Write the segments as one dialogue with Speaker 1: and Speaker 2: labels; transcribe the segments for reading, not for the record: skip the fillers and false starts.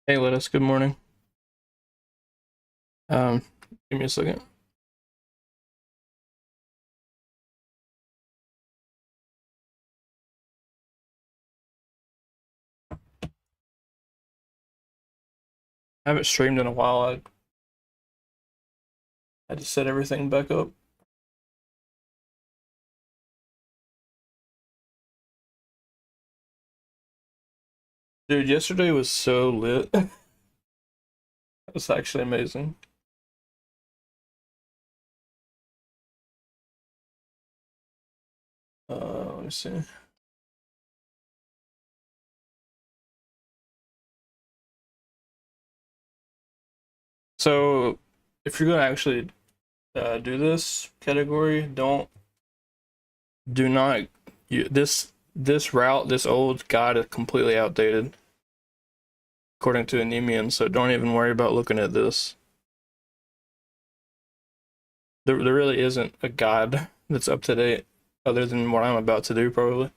Speaker 1: Hey, Lettuce, good morning. Um, Give me a second. I haven't streamed in a while. I just set everything back up. Dude, yesterday was so lit. It was actually amazing. Let me see. So, if you're gonna actually do this category, do not this route, this old guide is completely outdated according to Anemian. So don't even worry about looking at this. There really isn't a guide that's up to date other than what I'm about to do, probably.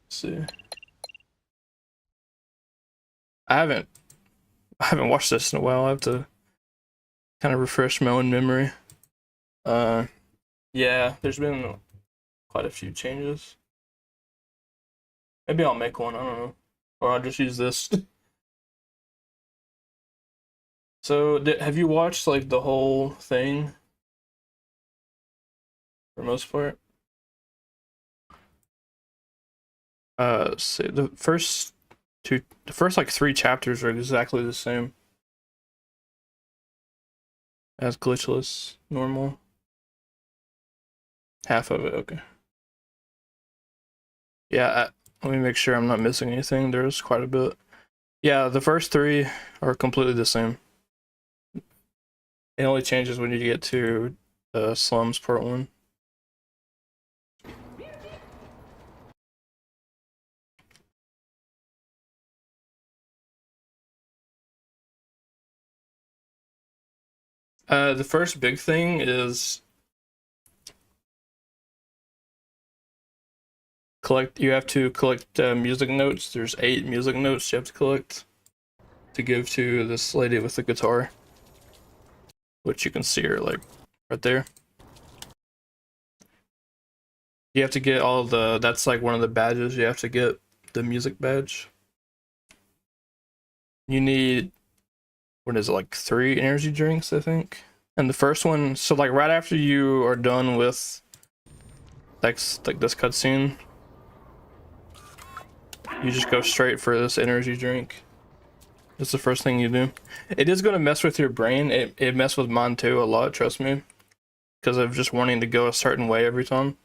Speaker 1: Let's see. I haven't I haven't watched this in a while. I have to kind of refresh my own memory. Uh, yeah, there's been quite a few changes. Maybe I'll make one. I don't know, or I'll just use this. So, have you watched like the whole thing for most part? Let's see, the first like three chapters are exactly the same as glitchless normal. Half of it, okay. Yeah, let me make sure I'm not missing anything. There's quite a bit. Yeah, the first three are completely the same. It only changes when you get to Slums Part 1. The first big thing is you have to collect music notes. There's 8 music notes you have to collect to give to this lady with the guitar, which you can see her like right there. You have to get that's like one of the badges. You have to get the music badge. You need, what is it, like 3 energy drinks, I think. And the first one, so like right after you are done with like this cutscene, you just go straight for this energy drink. That's the first thing you do. It is going to mess with your brain. It messed with mine too a lot, trust me. Because of just wanting to go a certain way every time.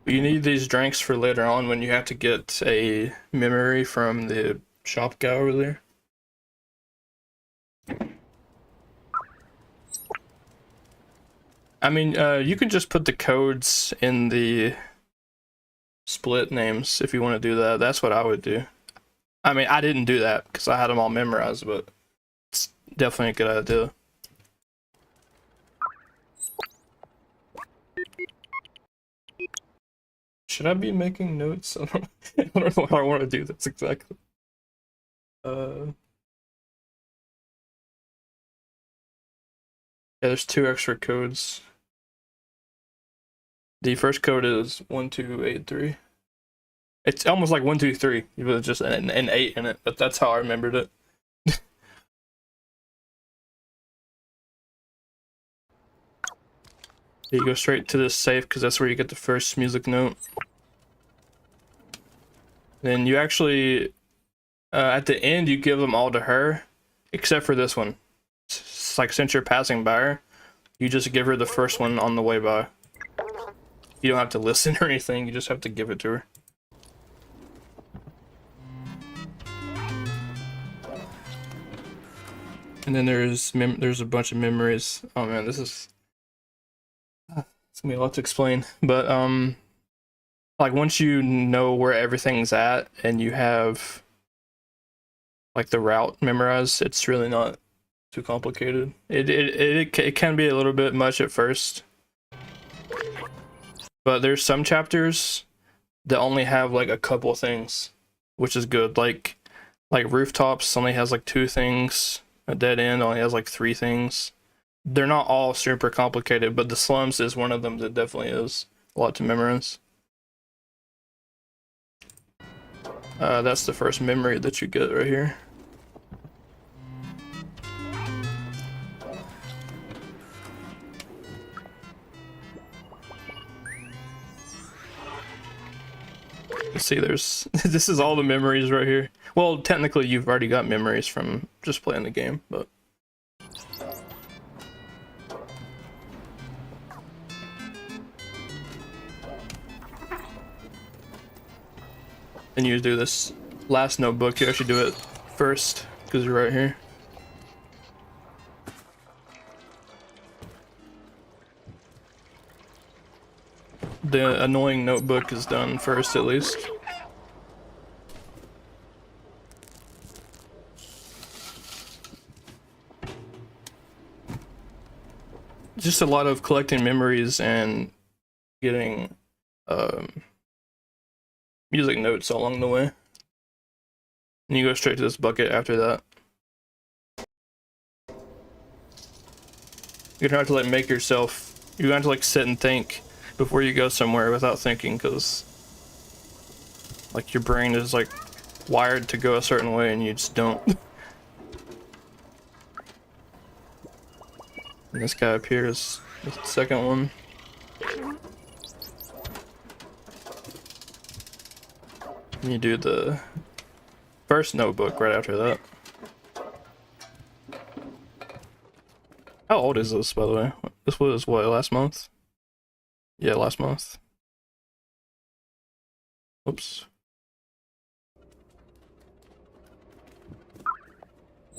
Speaker 1: But you need these drinks for later on when you have to get a memory from the shop guy over there. I mean, you can just put the codes in the split names if you want to do that. That's what I would do. I mean, I didn't do that because I had them all memorized, but it's definitely a good idea. Should I be making notes? I don't know how I want to do this exactly. Yeah, there's 2 extra codes. The first code is 1283. It's almost like 123, with just an 8 in it, but that's how I remembered it. You go straight to this safe because that's where you get the first music note. Then you actually, at the end, you give them all to her, except for this one. It's like since you're passing by her, you just give her the first one on the way by. You don't have to listen or anything, you just have to give it to her. And then there's a bunch of memories. Oh man, it's gonna be a lot to explain. But like once you know where everything's at and you have like the route memorized, it's really not too complicated. It can be a little bit much at first, but there's some chapters that only have like a couple things, which is good. Like rooftops only has like 2 things. A dead end only has like 3 things. They're not all super complicated, but the slums is one of them that definitely is a lot to memorize. That's the first memory that you get right here. You see, there's this is all the memories right here. Well, technically, you've already got memories from just playing the game, but then you do this last notebook. You actually do it first because you're right here. The annoying notebook is done first, at least. Just a lot of collecting memories and getting music notes along the way. And you go straight to this bucket after that. You're gonna have to like make yourself, you're gonna have to like sit and think before you go somewhere without thinking, because like your brain is like wired to go a certain way and you just don't. And this guy up here is the second one. And you do the first notebook right after that. How old is this, by the way? This was what, last month? Yeah, last month. Oops.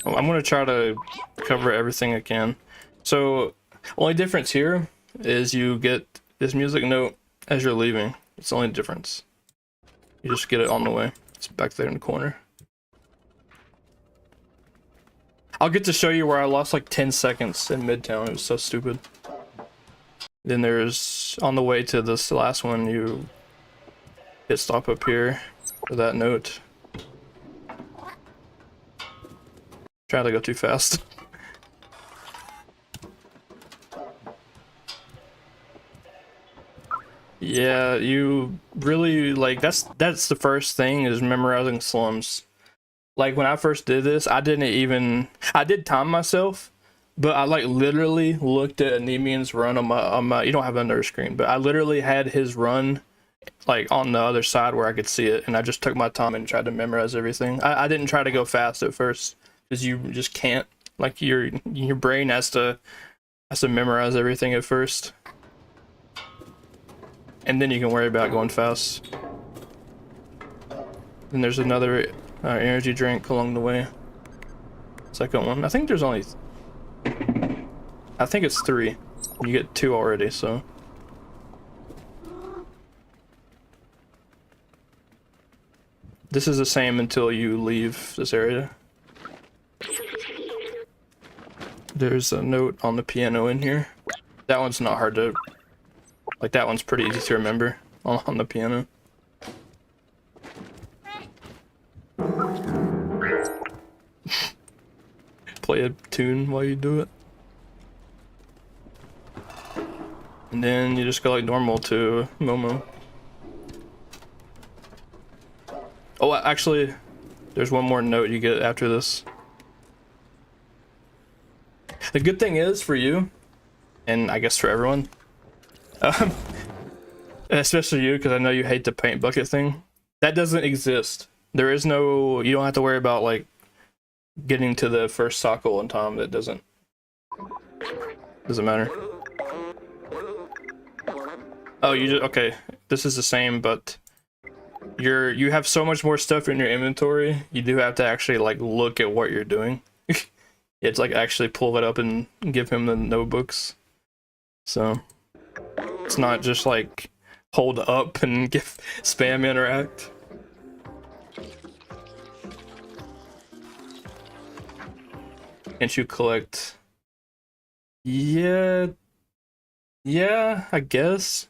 Speaker 1: Oh, I'm gonna try to cover everything I can. So, only difference here is you get this music note as you're leaving. It's the only difference. You just get it on the way. It's back there in the corner. I'll get to show you where I lost like 10 seconds in Midtown. It was so stupid. Then there's, on the way to this last one, you hit stop up here for that note. Trying to go too fast. Yeah, you really like that's the first thing is memorizing slums. Like when I first did this, I did time myself, but I like literally looked at Anemian's run on my you don't have it under screen, but I literally had his run like on the other side where I could see it, and I just took my time and tried to memorize everything. I didn't try to go fast at first because you just can't. Like your brain has to memorize everything at first, and then you can worry about going fast. Then there's another energy drink along the way. Second one. I think there's only. I think it's 3. You get 2 already, so. This is the same until you leave this area. There's a note on the piano in here. That one's not hard to. Like, that one's pretty easy to remember on the piano. Play a tune while you do it. And then you just go like normal to Momo. Oh, actually, there's one more note you get after this. The good thing is for you, and I guess for everyone, especially you, because I know you hate the paint bucket thing, that doesn't exist. There is no, you don't have to worry about like getting to the first sockle in time. That doesn't matter. Oh, you just, okay, this is the same, but you have so much more stuff in your inventory, you do have to actually like look at what you're doing. You have to like actually pull it up and give him the notebooks. So it's not just like hold up and give spam interact. Can't you collect? Yeah, yeah, I guess.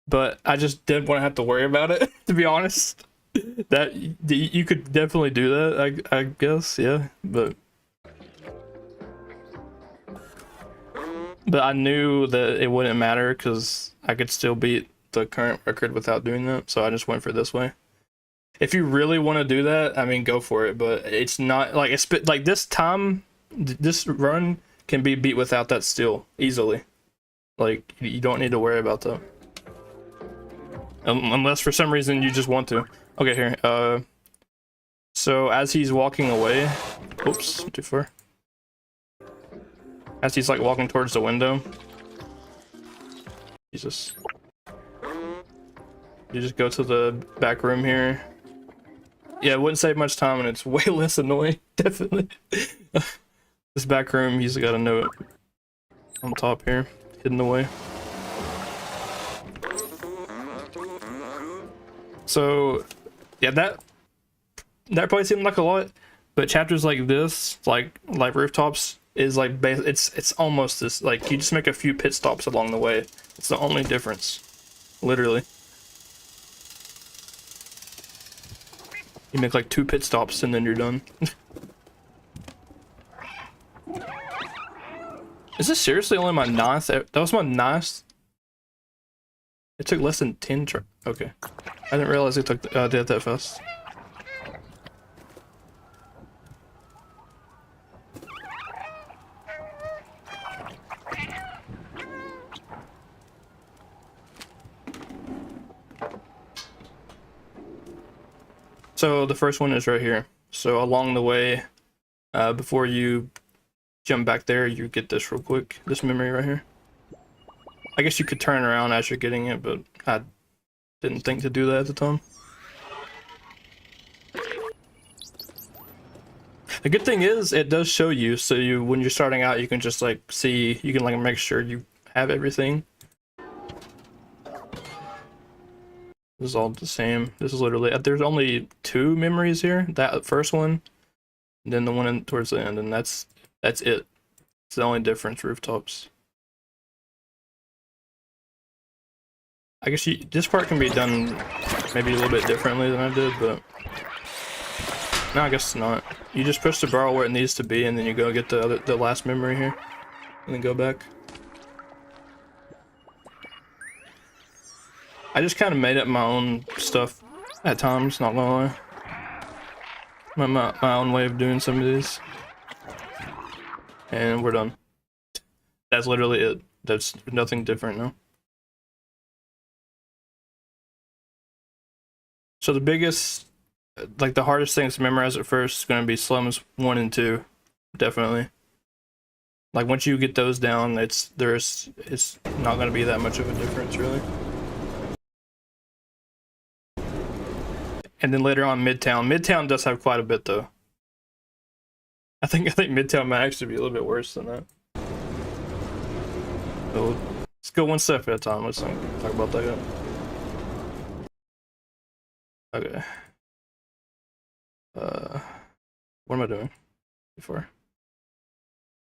Speaker 1: But I just didn't want to have to worry about it, to be honest. That you could definitely do that, I guess, yeah. But I knew that it wouldn't matter because I could still beat the current record without doing that, so I just went for this way. If you really want to do that, I mean, go for it. But it's not like it's like this time, this run can be beat without that still easily. Like you don't need to worry about that, unless for some reason you just want to. Okay, here. So as he's walking away, oops, too far. As he's like walking towards the window, Jesus. You just go to the back room here. Yeah, it wouldn't save much time and it's way less annoying, definitely. This back room, he's got a note on top here, hidden away. So, yeah, that probably seemed like a lot, but chapters like this, like rooftops, is like it's almost this, like you just make a few pit stops along the way. It's the only difference, literally. You make like 2 pit stops and then you're done. Is this seriously only my 9th? That was my 9th. It took less than 10 okay. I didn't realize it took did it that fast. So the first one is right here. So along the way, before you jump back there, you get this real quick. This memory right here. I guess you could turn around as you're getting it, but I didn't think to do that at the time. The good thing is it does show you, so you when you're starting out, you can just like see, you can like make sure you have everything. This is all the same. This is literally, there's only 2 memories here. That first one, and then the one towards the end, and that's it. It's the only difference, rooftops. I guess this part can be done maybe a little bit differently than I did, but no, I guess not. You just push the barrel where it needs to be, and then you go get the last memory here, and then go back. I just kind of made up my own stuff at times, not gonna lie. My own way of doing some of these. And we're done. That's literally it. That's nothing different now. So the biggest, like the hardest things to memorize at first is going to be slums 1 and 2. Definitely. Like once you get those down, it's not going to be that much of a difference really. And then later on, Midtown. Midtown does have quite a bit, though. I think Midtown might actually be a little bit worse than that. So let's go one step at a time. Let's talk about that yet. Okay. What am I doing before?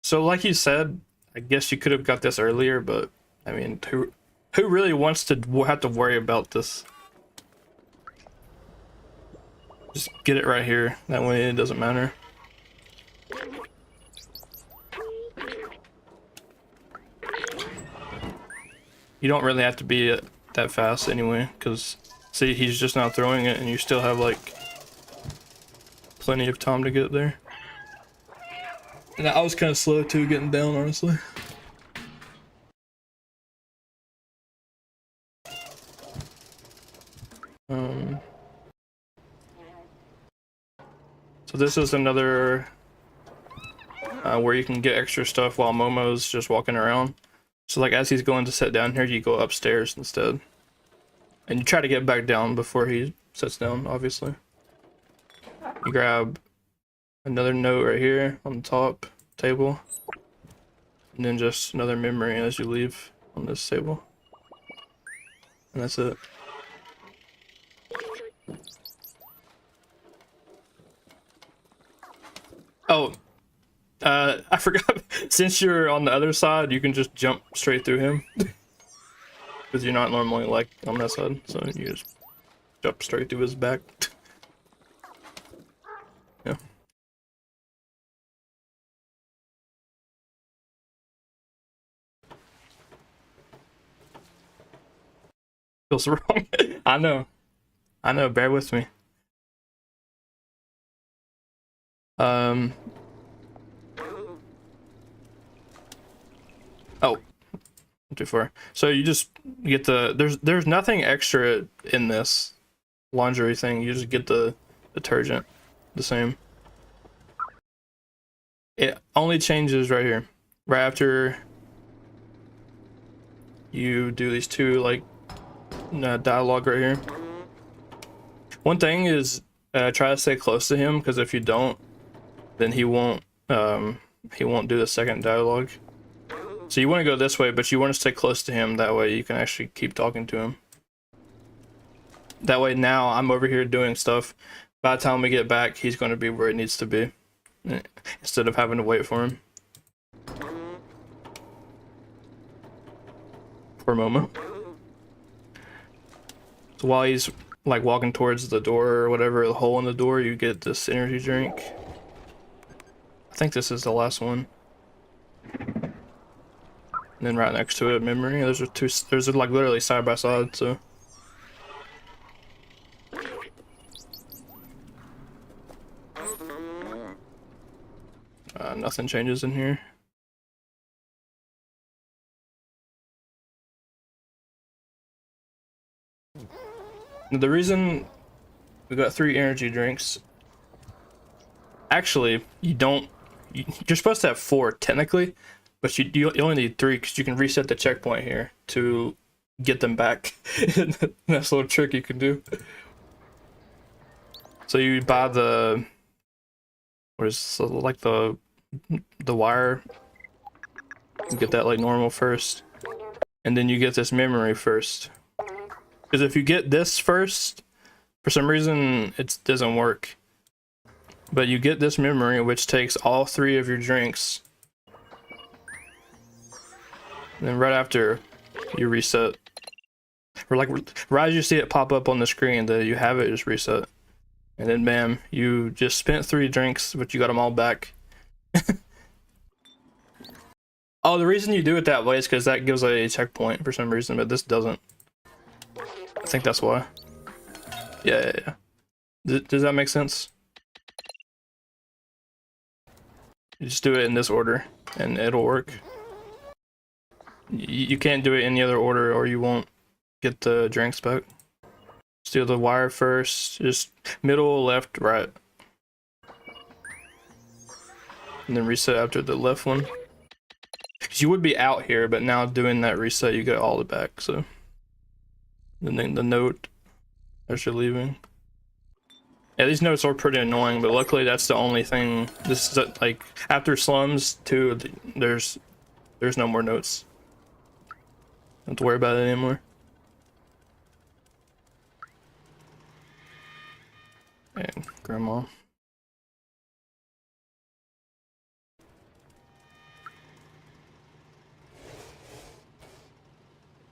Speaker 1: So, like you said, I guess you could have got this earlier, but I mean, who really wants to have to worry about this? Just get it right here. That way it doesn't matter. You don't really have to be that fast anyway, because see, he's just not throwing it and you still have like plenty of time to get there. And I was kind of slow too getting down, honestly. So this is another where you can get extra stuff while Momo's just walking around. So like as he's going to sit down here, you go upstairs instead. And you try to get back down before he sits down, obviously. You grab another note right here on the top table. And then just another memory as you leave on this table. And that's it. Oh, I forgot. Since you're on the other side, you can just jump straight through him. Because you're not normally like on that side, so you just jump straight through his back. Yeah. Feels wrong. I know. I know, bear with me. Um. Oh, too far. So you just get the there's nothing extra in this laundry thing. You just get the detergent, the same. It only changes right here, right after you do these two like dialogue right here. One thing is try to stay close to him, because if you don't, then he won't do the second dialogue. So you want to go this way, but you want to stay close to him. That way you can actually keep talking to him. That way now I'm over here doing stuff. By the time we get back, he's going to be where it needs to be, instead of having to wait for him for a moment. So while he's like walking towards the door or whatever, the hole in the door, you get this energy drink. I think this is the last one. And then right next to it, memory. Those are two. There's like literally side by side. So. Nothing changes in here. The reason we got 3 energy drinks. Actually, you don't. You're supposed to have 4 technically, but you only need 3 because you can reset the checkpoint here to get them back. That's a little trick you can do. So you buy the like the wire. You get that like normal first, and then you get this memory first. Because if you get this first, for some reason it doesn't work. But you get this memory, which takes all 3 of your drinks. And then right after, you reset. Or like, right as you see it pop up on the screen that you have it, just reset. And then bam, you just spent 3 drinks, but you got them all back. Oh, the reason you do it that way is because that gives a checkpoint for some reason, but this doesn't. I think that's why. Yeah. Does that make sense? You just do it in this order, and it'll work. You can't do it any other order, or you won't get the drinks back. Steal the wire first, just middle, left, right. And then reset after the left one. Because you would be out here, but now doing that reset, you get all the back, so. And then the note as you're leaving. Yeah, these notes are pretty annoying, but luckily that's the only thing. This is like, after slums too, there's no more notes. Don't have to worry about it anymore. And grandma.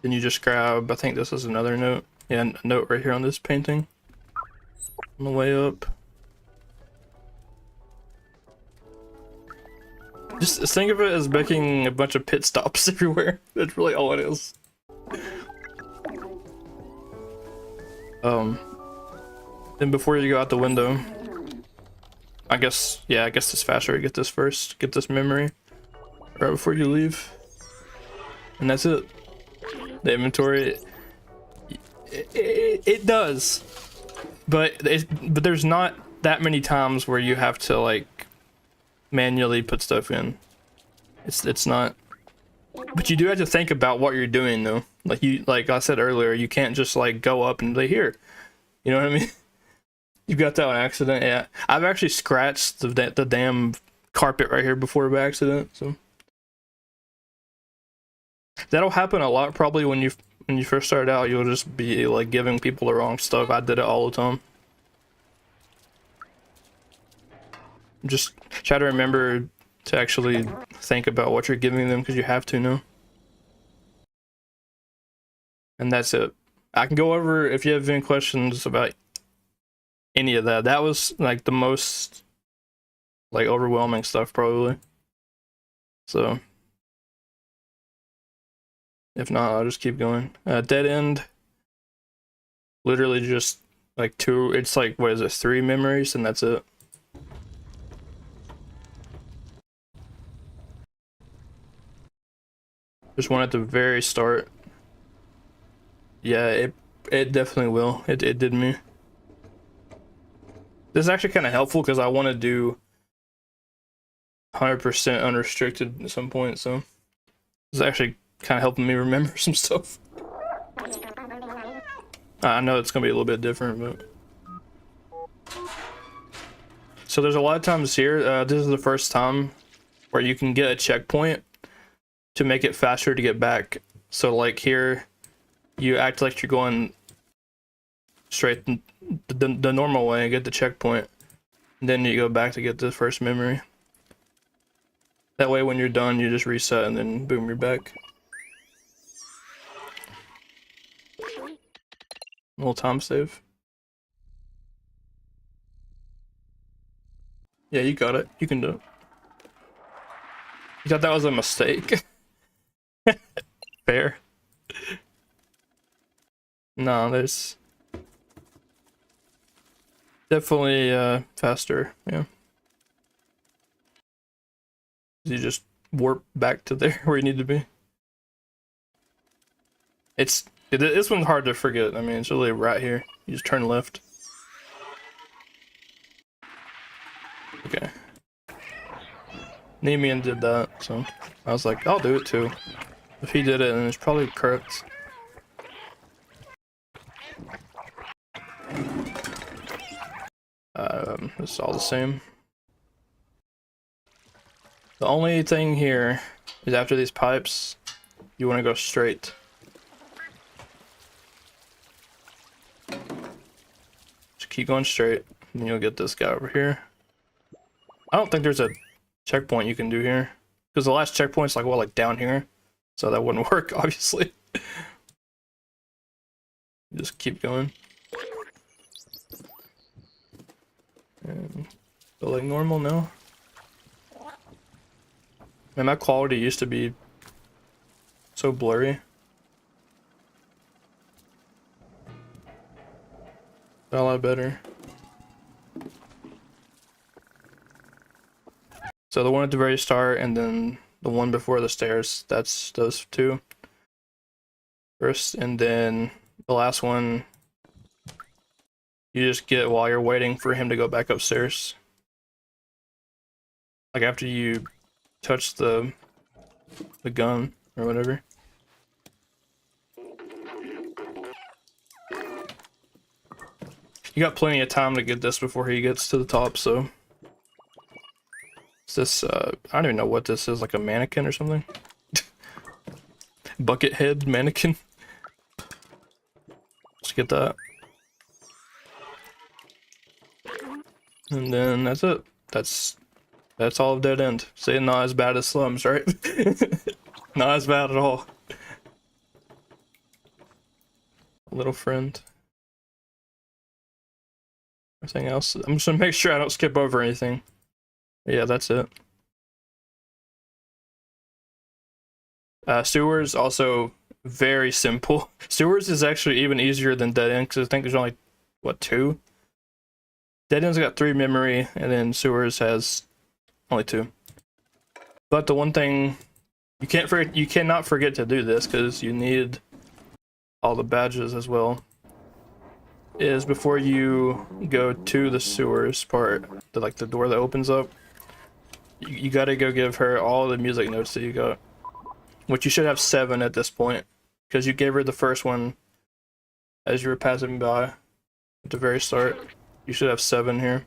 Speaker 1: Then you just grab, I think this is another note. Yeah, a note right here on this painting. On the way up. Just think of it as making a bunch of pit stops everywhere. That's really all it is. Then before you go out the window, I guess it's faster to get this first. Get this memory right before you leave. And that's it. The inventory, it does. But there's not that many times where you have to like manually put stuff in. It's not. But you do have to think about what you're doing though. Like I said earlier, you can't just like go up and be here. You know what I mean? You got that on accident. Yeah, I've actually scratched the damn carpet right here before by accident. So that'll happen a lot probably when you first start out. You'll just be like giving people the wrong stuff. I did it all the time. Just try to remember to actually think about what you're giving them, because you have to know. And that's it. I can go over if you have any questions about any of that. That was like the most like overwhelming stuff probably. So if not, I'll just keep going. Dead end, literally just like two, it's like, what is it, 3 memories, and that's it. Just one at the very start. Yeah, it definitely will. It did me. This is actually kind of helpful because I want to do 100% unrestricted at some point, so it's actually kind of helping me remember some stuff. I know it's gonna be a little bit different, but so there's a lot of times here. This is the first time where you can get a checkpoint to make it faster to get back. So like here, you act like you're going straight the normal way and get the checkpoint. Then you go back to get the first memory. That way when you're done, you just reset and then boom, you're back. A little time save. Yeah, you got it. You can do it. You thought that was a mistake? Fair. No, there's definitely faster, yeah. You just warp back to there where you need to be. This one's hard to forget. I mean, it's really right here. You just turn left. Okay. Nemean did that, so I was like, I'll do it too. If he did it, then it's probably correct. It's all the same. The only thing here is after these pipes, you want to go straight. Just keep going straight, and you'll get this guy over here. I don't think there's a checkpoint you can do here, because the last checkpoint's like, well, like down here, so that wouldn't work, obviously. Just keep going. And go like normal now. Man, my quality used to be so blurry. Got a lot better. So the one at the very start and then the one before the stairs, that's those two. First, and then the last one you just get while you're waiting for him to go back upstairs. Like after you touch the gun or whatever. You got plenty of time to get this before he gets to the top, so. Is this, I don't even know what this is, like a mannequin or something? Bucket head mannequin. Let's get that. And then that's it. That's all of Dead End. Say not as bad as Slums, right? Not as bad at all. Little friend. Everything else. I'm just gonna make sure I don't skip over anything. Yeah, that's it. Sewers also very simple. Sewers is actually even easier than Dead End because I think there's only, what, 2? Dead End's got 3 memory, and then Sewers has only 2. But the one thing you cannot forget to do this because you need all the badges as well. Is before you go to the sewers part, like the door that opens up, you gotta go give her all the music notes that you got. Which you should have 7 at this point, because you gave her the first one as you were passing by at the very start. You should have 7 here.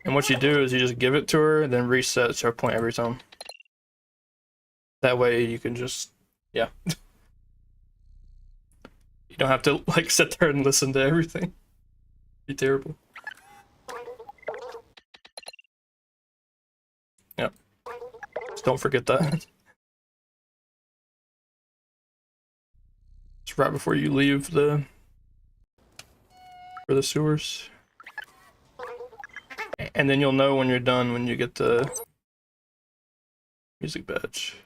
Speaker 1: And what you do is you just give it to her and then reset her point every time. That way you can just, yeah. You don't have to like sit there and listen to everything. It'd be terrible. Just don't forget that. It's right before you leave for the sewers. And then you'll know when you're done when you get the music badge.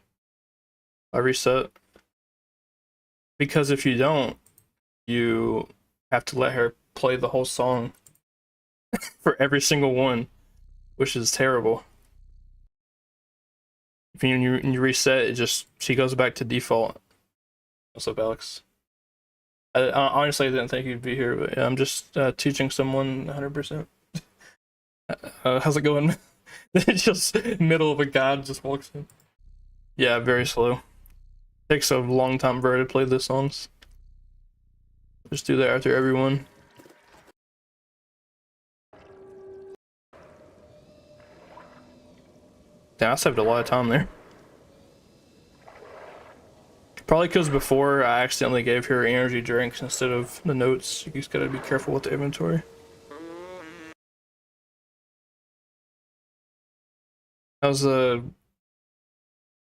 Speaker 1: I reset. Because if you don't, you have to let her play the whole song for every single one, which is terrible. If you reset, she goes back to default. What's up, Alex? I honestly didn't think you'd be here, but yeah, I'm just teaching someone 100%. How's it going? It's just middle of a god just walks in. Yeah, very slow. Takes a long time for her to play the songs. Just do that after everyone. Damn, I saved a lot of time there. Probably because before I accidentally gave her energy drinks instead of the notes. You just gotta be careful with the inventory. How's you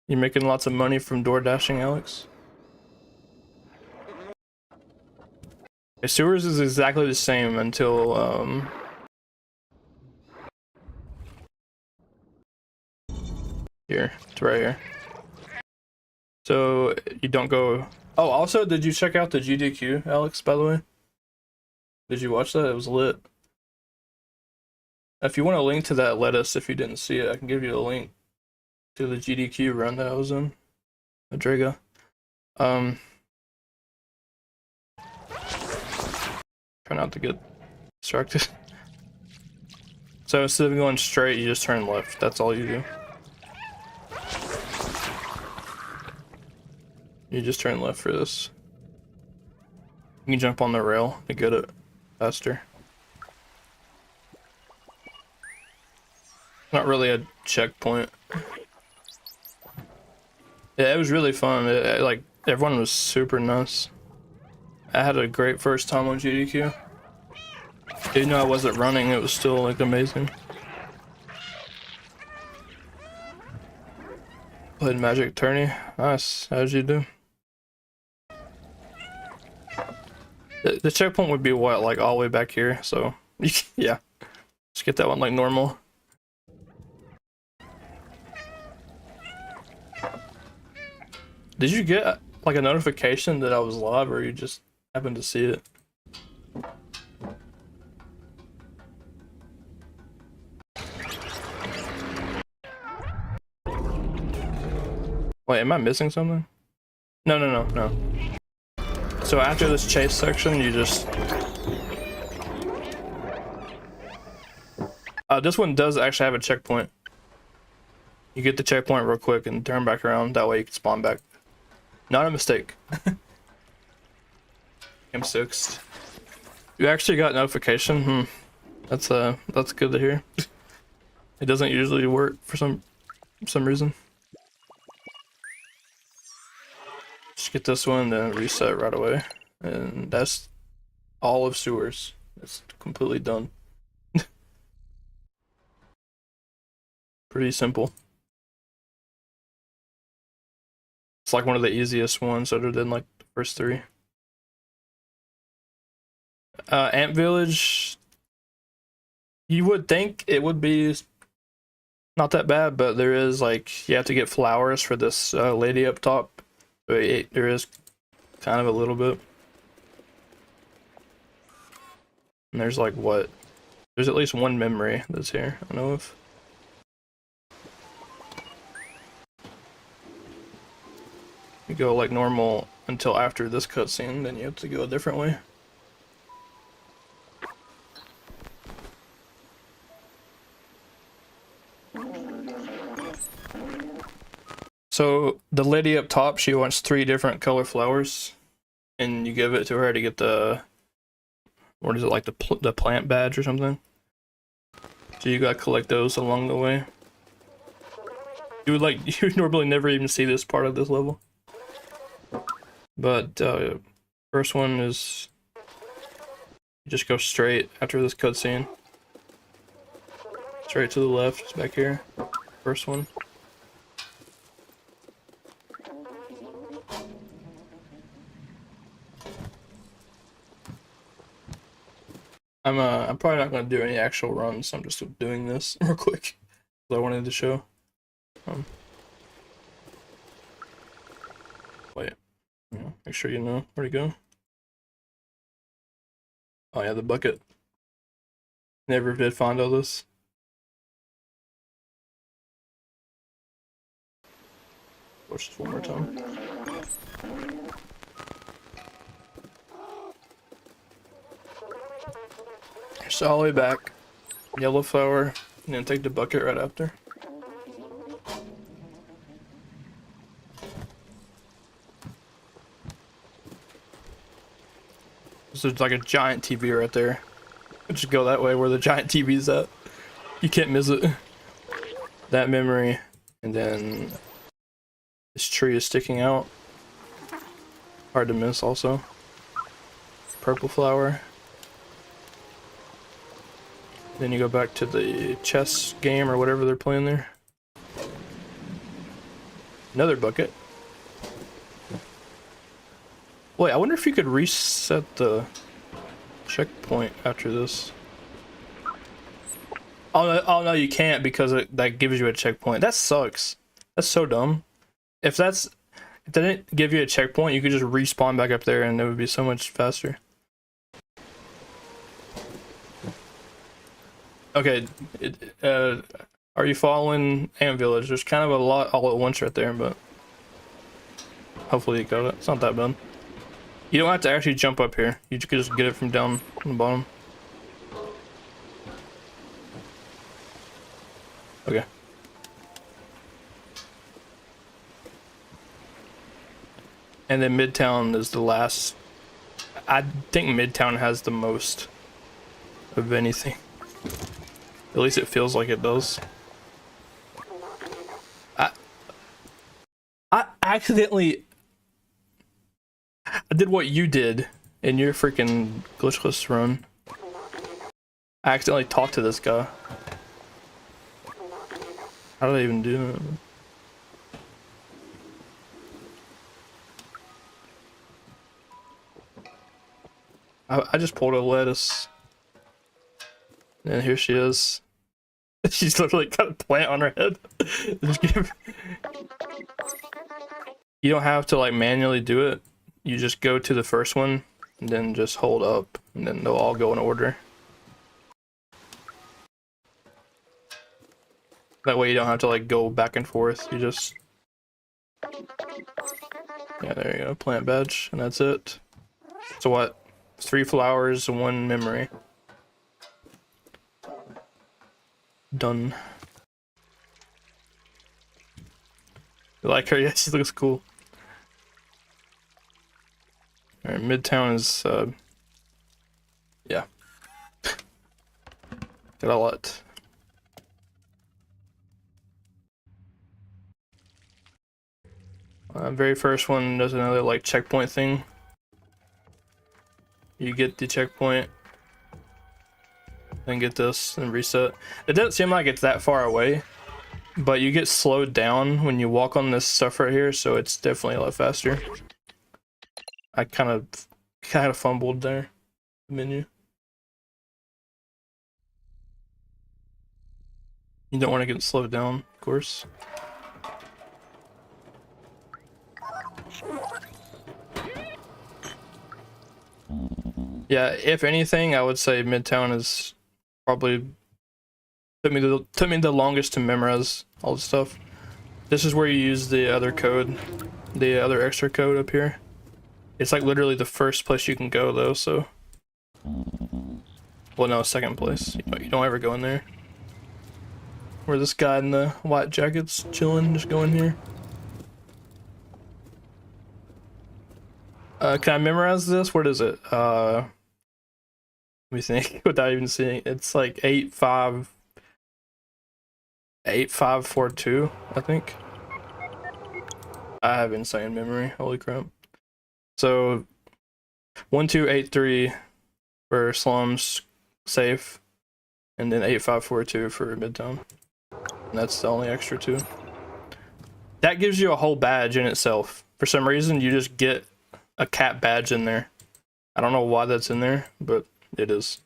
Speaker 1: making lots of money from door dashing, Alex? Okay, sewers is exactly the same until here. It's right here. So you don't go. Oh, also, did you check out the GDQ, Alex? By the way, did you watch that? It was lit. If you want a link to that, let us. If you didn't see it, I can give you a link to the GDQ run that I was in. Madriga. Try not to get distracted. So instead of going straight, you just turn left. That's all you do. You just turn left for this. You can jump on the rail to get it faster. Not really a checkpoint. Yeah, it was really fun. Like, everyone was super nice. I had a great first time on GDQ. Even though I wasn't running, it was still, like, amazing. Played Magic Tourney. Nice. How'd you do? The checkpoint would be what, like all the way back here, so yeah. Just get that one like normal. Did you get like a notification that I was live, or you just happened to see it? Wait, am I missing something? No. So after this chase section, you just... this one does actually have a checkpoint. You get the checkpoint real quick and turn back around, that way you can spawn back. Not a mistake. I'm 6th. You actually got notification? That's good to hear. It doesn't usually work for some reason. Just get this one, then reset right away. And that's all of sewers. It's completely done. Pretty simple. It's like one of the easiest ones other than like the first 3. Ant Village, you would think it would be not that bad, but there is like, you have to get flowers for this lady up top. But there is kind of a little bit. And there's like what? There's at least one memory that's here, I know of. You go like normal until after this cutscene, then you have to go a different way. So the lady up top, she wants 3 different color flowers, and you give it to her to get the, what is it, like the plant badge or something? So you gotta collect those along the way. You would normally never even see this part of this level. But first one is, you just go straight after this cutscene. Straight to the left, it's back here. First one. I'm probably not gonna do any actual runs. I'm just doing this real quick. I wanted to show. Wait, make sure you know where to go. Oh yeah, the bucket. Never did find all this. Watch this one more time. So all the way back, yellow flower, and then take the bucket right after. So there's like a giant TV right there. Just go that way where the giant TV's at. You can't miss it. That memory, and then this tree is sticking out. Hard to miss also. Purple flower. Then you go back to the chess game or whatever they're playing there. Another bucket. Wait, I wonder if you could reset the checkpoint after this. Oh no, you can't because that gives you a checkpoint. That sucks. That's so dumb. If they didn't give you a checkpoint, you could just respawn back up there and it would be so much faster. Okay, are you following Ant Village? There's kind of a lot all at once right there, but hopefully you got it. It's not that bad. You don't have to actually jump up here. You could just get it from down on the bottom. Okay. And then Midtown is the last. I think Midtown has the most of anything. At least it feels like it does. I accidentally. I did what you did in your freaking glitchless run. I accidentally talked to this guy. How did I even do that? I just pulled a lettuce. And here she is. She's literally got a plant on her head. You don't have to like manually do it. You just go to the first one and then just hold up and then they'll all go in order. That way you don't have to like go back and forth. You just... Yeah, there you go. Plant badge and that's it. So what? 3 flowers, 1 memory. Done. You like her? Yeah, she looks cool. Alright, Midtown is, yeah. Got a lot. Very first one does another, like, checkpoint thing. You get the checkpoint, then get this, and reset. It doesn't seem like it's that far away, but you get slowed down when you walk on this stuff right here, so it's definitely a lot faster. I kind of fumbled there. The menu. You don't want to get slowed down, of course. Yeah, if anything, I would say Midtown is probably took me the longest to memorize all the stuff. This is where you use the other code, the other extra code up here. It's like literally the first place you can go though, so. Well, no, second place. You don't ever go in there. Where this guy in the white jacket's chilling, just go in here. Can I memorize this? What is it? Let me think without even seeing. It's like 8542, I think. I have insane memory. Holy crap. So 1283 for slums safe, and then 8542 for Midtown. And that's the only extra 2. That gives you a whole badge in itself. For some reason, you just get a cat badge in there. I don't know why that's in there, but it is.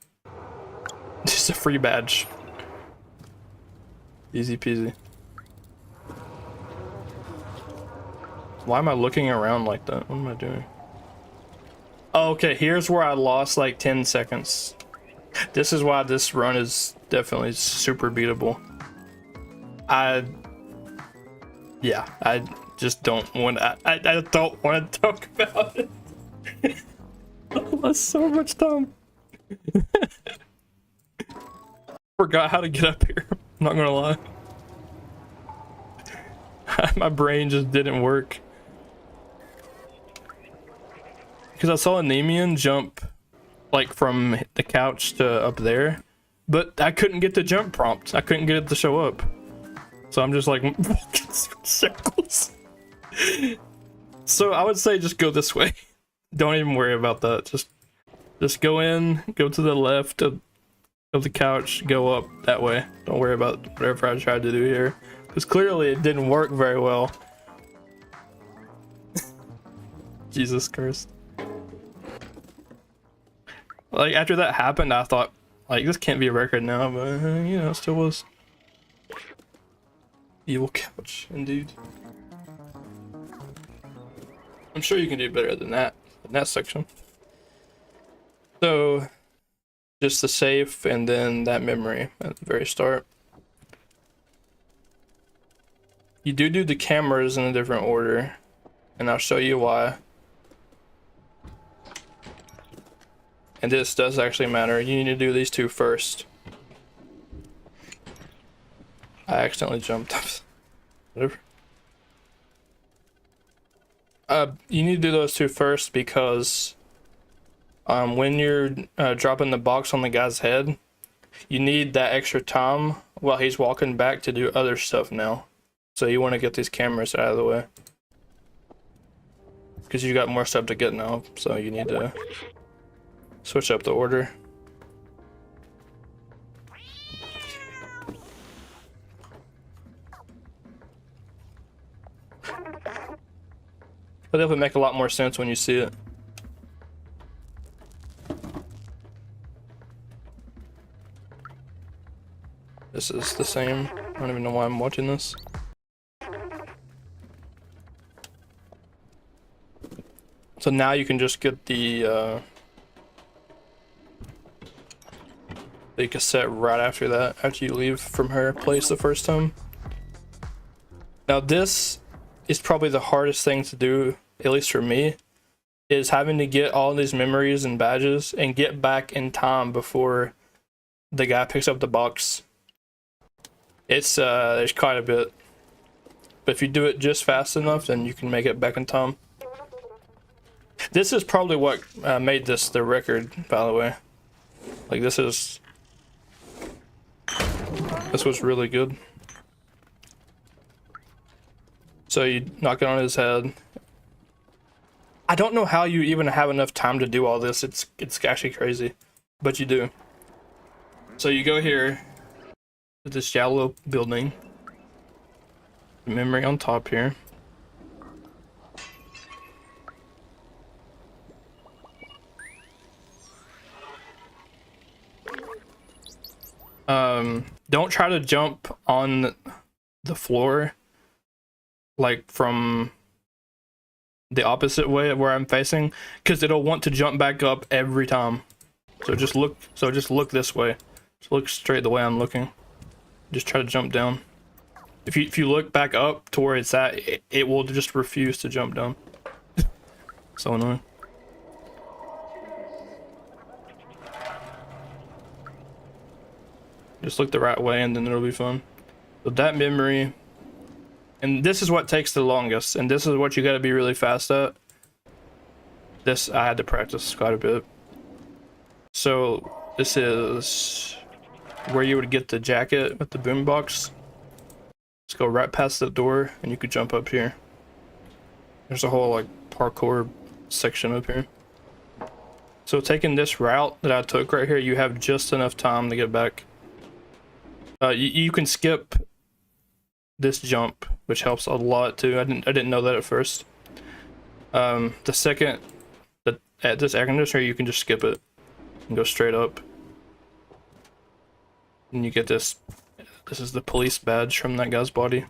Speaker 1: Just a free badge. Easy peasy. Why am I looking around like that? What am I doing? Oh, okay, here's where I lost like 10 seconds. This is why this run is definitely super beatable. Yeah, I just don't want to, I don't want to talk about it. I lost so much time. Forgot how to get up here. I'm not gonna lie. My brain just didn't work. Because I saw a Nemean jump like from the couch to up there, but I couldn't get the jump prompt. I couldn't get it to show up. So I'm just like walking circles. So I would say just go this way. Don't even worry about that. Just go in, go to the left of the couch, go up that way. Don't worry about whatever I tried to do here, because clearly it didn't work very well. Jesus Christ. Like, after that happened, I thought, like, this can't be a record now, but, you know, it still was. Evil couch, indeed. I'm sure you can do better than that in that section. So, just the safe and then that memory at the very start. You do the cameras in a different order, and I'll show you why. And this does actually matter. You need to do these two first. I accidentally jumped. Whatever. You need to do those two first because when you're dropping the box on the guy's head, you need that extra time while he's walking back to do other stuff now. So you want to get these cameras out of the way, because you got more stuff to get now, so you need to switch up the order. But it'll make a lot more sense when you see it. This is the same. I don't even know why I'm watching this. So now you can just get the cassette right after that, after you leave from her place the first time. Now this is probably the hardest thing to do, at least for me, is having to get all these memories and badges and get back in time before the guy picks up the box. It's there's quite a bit, but if you do it just fast enough, then you can make it back in time. This is probably what made this the record, by the way. Like, this was really good. So you knock it on his head. I don't know how you even have enough time to do all this. It's actually crazy, but you do. So you go here to this shallow building. Memory on top here. Don't try to jump on the floor, like from the opposite way where I'm facing, because it'll want to jump back up every time. So just look this way. Just look straight the way I'm looking. Just try to jump down. If you look back up to where it's at, it will just refuse to jump down. So annoying. Just look the right way and then it'll be fun. So that memory, and this is what takes the longest, and this is what you gotta be really fast at. This I had to practice quite a bit. So this is where you would get the jacket with the boombox. Just go right past the door and you could jump up here. There's a whole like parkour section up here. So taking this route that I took right here, you have just enough time to get back. You can skip this jump, which helps a lot too. I didn't know that at first. The second that at this air conditioner, you can just skip it and go straight up. And you get this. This is the police badge from that guy's body.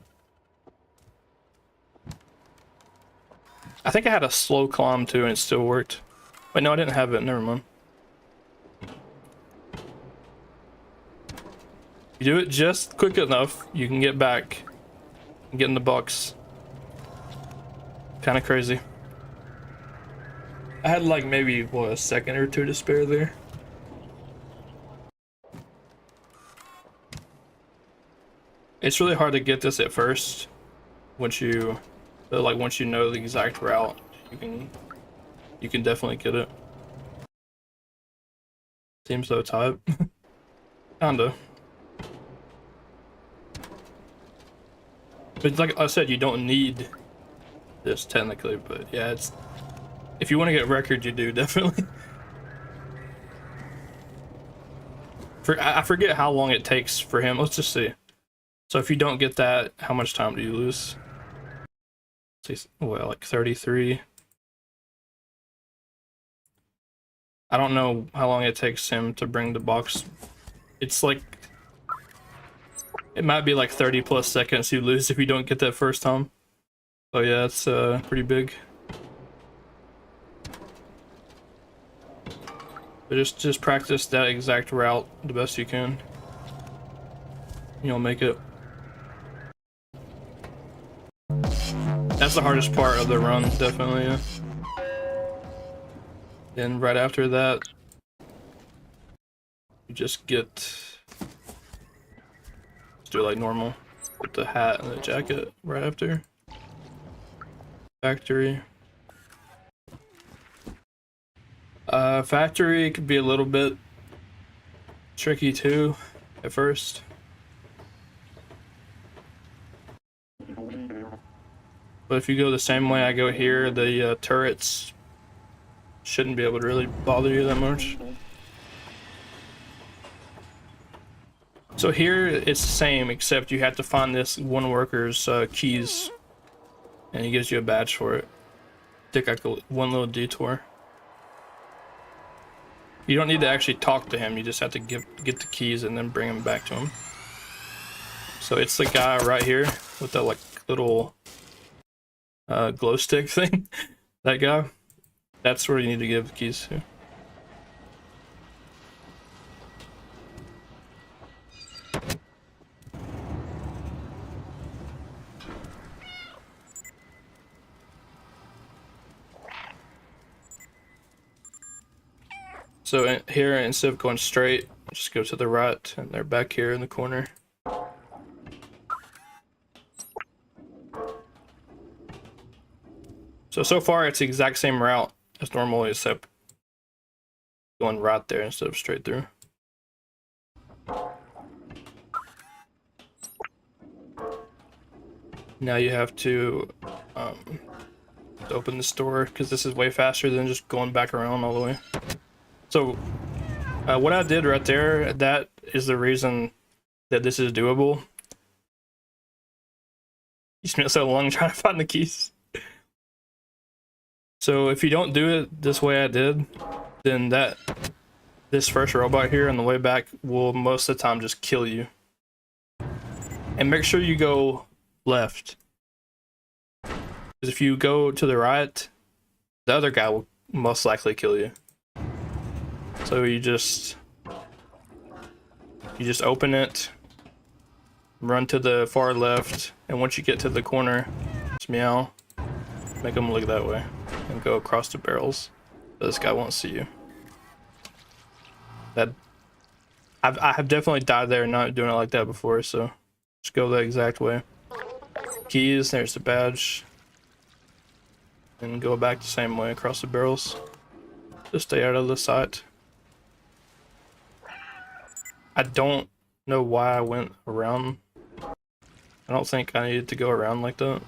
Speaker 1: I think I had a slow climb too and it still worked. Wait, no, I didn't have it. Never mind. You do it just quick enough, you can get back and get in the box. Kind of crazy. I had like maybe, what, a second or two to spare there. It's really hard to get this at first. Once you know the exact route, you can definitely get it. Seems so tight. Kinda. But like I said, you don't need this technically, but yeah, it's if you want to get record, you do definitely. I forget how long it takes for him. Let's just see. So if you don't get that, how much time do you lose? Well, like 33. I don't know how long it takes him to bring the box. It's like, it might be like 30 plus seconds you lose if you don't get that first time. So yeah, it's pretty big. But just practice that exact route the best you can. You'll make it. That's the hardest part of the run, definitely. Yeah. Then right after that, you just let's do it like normal. Put the hat and the jacket right after. Factory. Factory could be a little bit tricky too at first. But if you go the same way I go here, the turrets shouldn't be able to really bother you that much. So here it's the same, except you have to find this one worker's keys, and he gives you a badge for it. Take like one little detour. You don't need to actually talk to him, you just have to get the keys and then bring them back to him. So it's the guy right here with that like little glow stick thing. That guy. That's where you need to give the keys to. So here, instead of going straight, just go to the right, and they're back here in the corner. So far it's the exact same route as normal, except going right there instead of straight through. Now you have to open this door, because this is way faster than just going back around all the way. So what I did right there, that is the reason that this is doable. You spent so long trying to find the keys. So if you don't do it this way I did, then this first robot here on the way back will most of the time just kill you. And make sure you go left. Because if you go to the right, the other guy will most likely kill you. So you just open it, run to the far left, and once you get to the corner, just meow, make them look that way, and go across the barrels. So this guy won't see you. I have definitely died there not doing it like that before, so just go the exact way. Keys, there's the badge. And go back the same way across the barrels. Just stay out of the sight. I don't know why I went around. I don't think I needed to go around like that.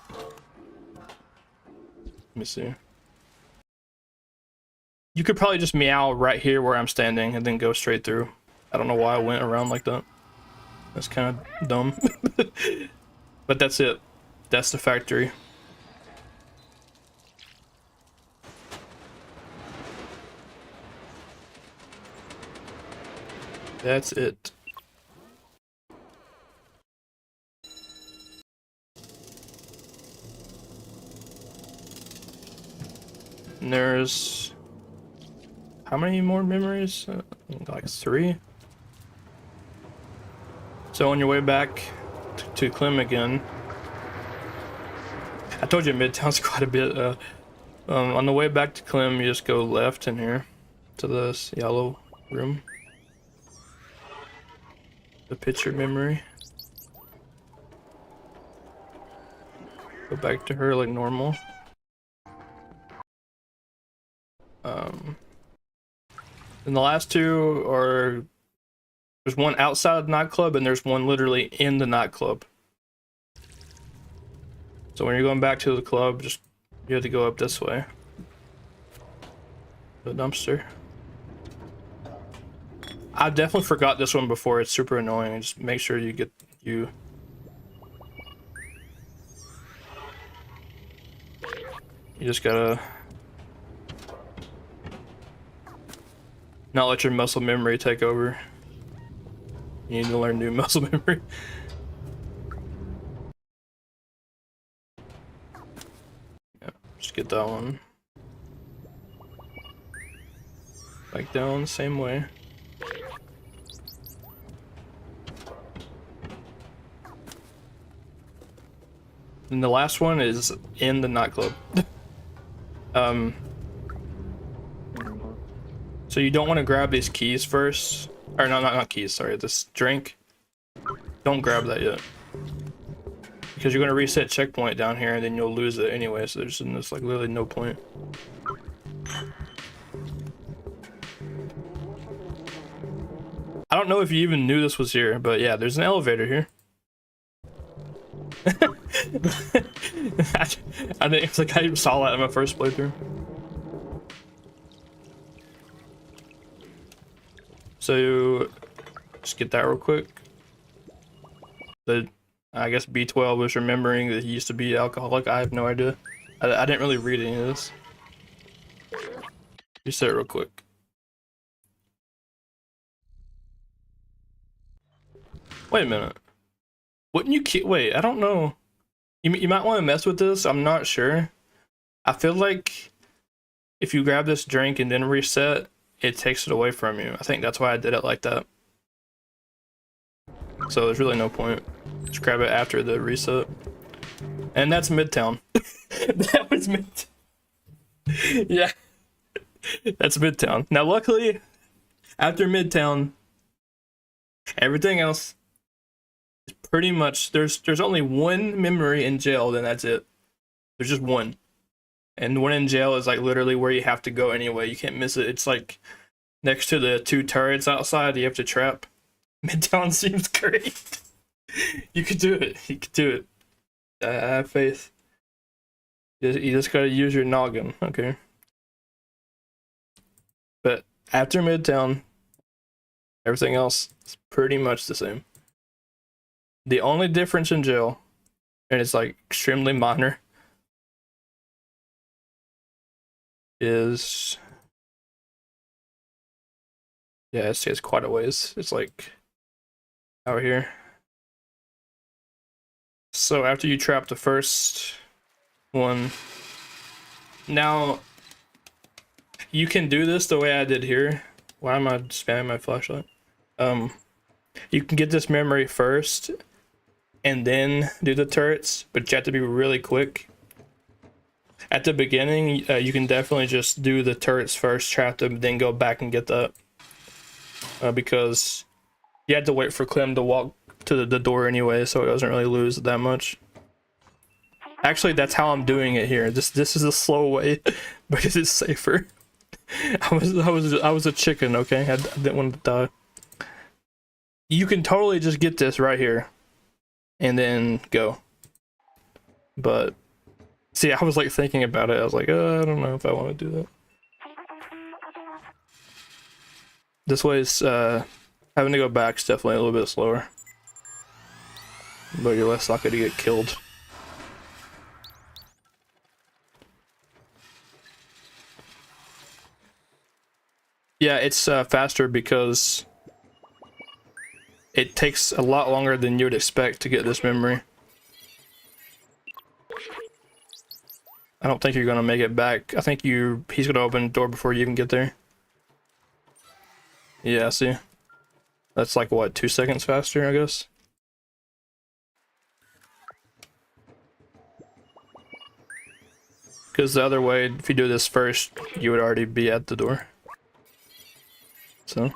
Speaker 1: Let me see. You could probably just meow right here where I'm standing and then go straight through. I don't know why I went around like that. That's kind of dumb. But that's it. That's the factory. That's it. And there's how many more memories? Like 3. So on your way back to Clem again, I told you Midtown's quite a bit. On the way back to Clem, you just go left in here to this yellow room. The picture memory. Go back to her like normal. And the last 2 are, there's one outside the nightclub and there's one literally in the nightclub. So when you're going back to the club, just you have to go up this way. The dumpster. I definitely forgot this one before. It's super annoying. Just make sure you get you. You just gotta not let your muscle memory take over. You need to learn new muscle memory. Yeah, just get that one. Back down, same way. And the last one is in the nightclub. So you don't want to grab these keys first. Or no, not keys, sorry, this drink. Don't grab that yet. Because you're going to reset checkpoint down here and then you'll lose it anyway, so there's like literally no point. I don't know if you even knew this was here, but yeah, there's an elevator here. I think it's like I even saw that in my first playthrough. So just get that real quick. I guess B12 was remembering that he used to be alcoholic. I have no idea. I didn't really read any of this. Reset it real quick. Wait a minute. Wouldn't you wait, I don't know. You might want to mess with this. I'm not sure. I feel like if you grab this drink and then reset, it takes it away from you. I think that's why I did it like that. So there's really no point. Just grab it after the reset. And that's Midtown. That was Midtown. Yeah. That's Midtown. Now luckily, after Midtown, everything else is pretty much, there's only one memory in jail, then that's it. There's just one. And the one in jail is like literally where you have to go anyway. You can't miss it. It's like next to the 2 turrets outside you have to trap. Midtown seems great. You could do it. You could do it. I have faith. You just gotta use your noggin, okay? But after Midtown, everything else is pretty much the same. The only difference in jail, and it's like extremely minor, is yeah, it's quite a ways. It's like out here. So after you trap the first one, now you can do this the way I did here. Why am I spamming my flashlight? You can get this memory first and then do the turrets, but you have to be really quick. At the beginning, you can definitely just do the turrets first, trap them, then go back and get that. Because you had to wait for Clem to walk to the door anyway, so it doesn't really lose that much. Actually, that's how I'm doing it here. This is a slow way because it's safer. I was a chicken, okay? I didn't want to die. You can totally just get this right here and then go. But see, I was like thinking about it. I was like, I don't know if I want to do that. This way is having to go back is definitely a little bit slower, but you're less likely to get killed. Yeah, it's faster because it takes a lot longer than you would expect to get this memory. I don't think you're gonna make it back. I think he's gonna open the door before you even get there. Yeah, see? That's like, what, 2 seconds faster, I guess? Because the other way, if you do this first, you would already be at the door. So.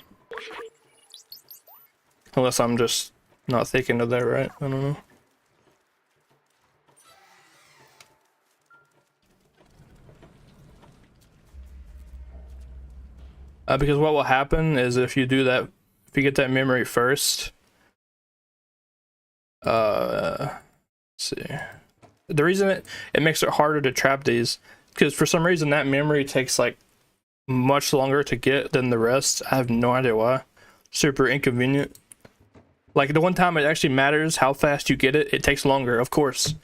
Speaker 1: Unless I'm just not thinking of that right. I don't know. Because what will happen is if you do that, if you get that memory first, let's see. The reason it makes it harder to trap these, because for some reason that memory takes like much longer to get than the rest. I have no idea why. Super inconvenient. Like the one time it actually matters how fast you get it, it takes longer, of course.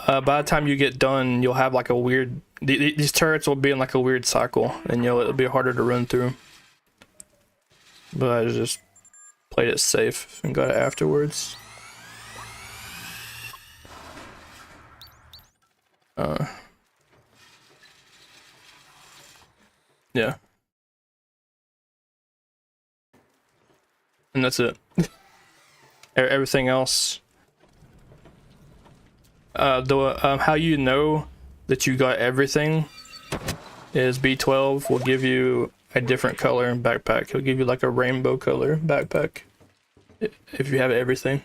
Speaker 1: By the time you get done, you'll have like a weird, these turrets will be in like a weird cycle, and it'll be harder to run through. But I just played it safe and got it afterwards. Yeah. And that's it. Everything else. How you know that you got everything is B12 will give you a different color backpack. He'll give you like a rainbow color backpack if you have everything.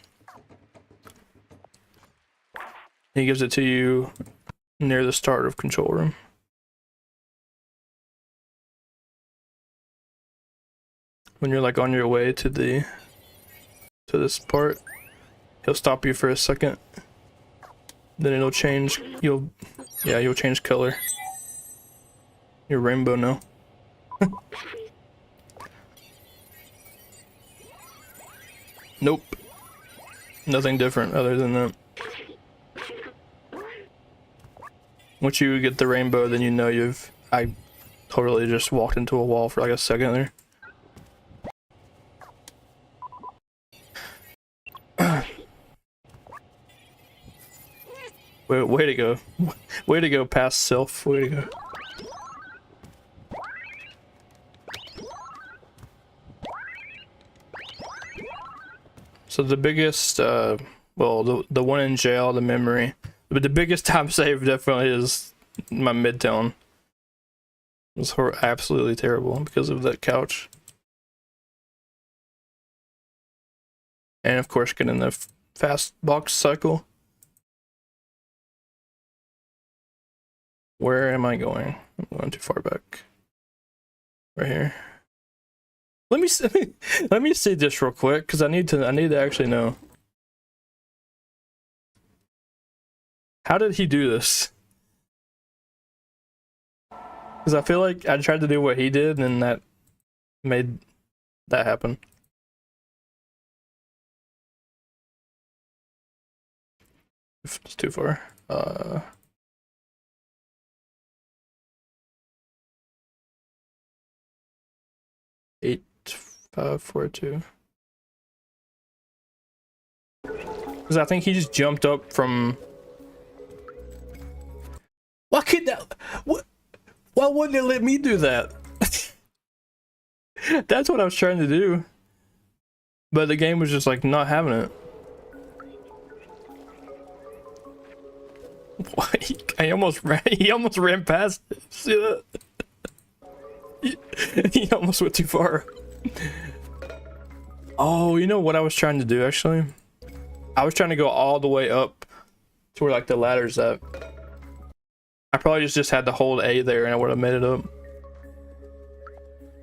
Speaker 1: He gives it to you near the start of control room. When you're like on your way to this part, he'll stop you for a second. Then it'll change. You'll change color. You're rainbow now. Nope. Nothing different other than that. Once you get the rainbow, then you know I totally just walked into a wall for like a second there. Way to go. Way to go past self. Way to go. So the biggest, well, the one in jail, the memory, but the biggest time save definitely is my midtown. It was absolutely terrible because of that couch. And of course getting the fast box cycle. Where am I going? I'm going too far back. Right here. Let me see this real quick because I need to actually know. How did he do this? Because I feel like I tried to do what he did and that made that happen. If it's too far. 8-5-4-2. Because I think he just jumped up from. Why could that? What? Why wouldn't it let me do that? That's what I was trying to do. But the game was just like not having it. Why? He almost ran past it. See that? He almost went too far. Oh, you know what I was trying to do actually? I was trying to go all the way up to where like the ladder's at. I probably just had to hold A there and I would have made it up.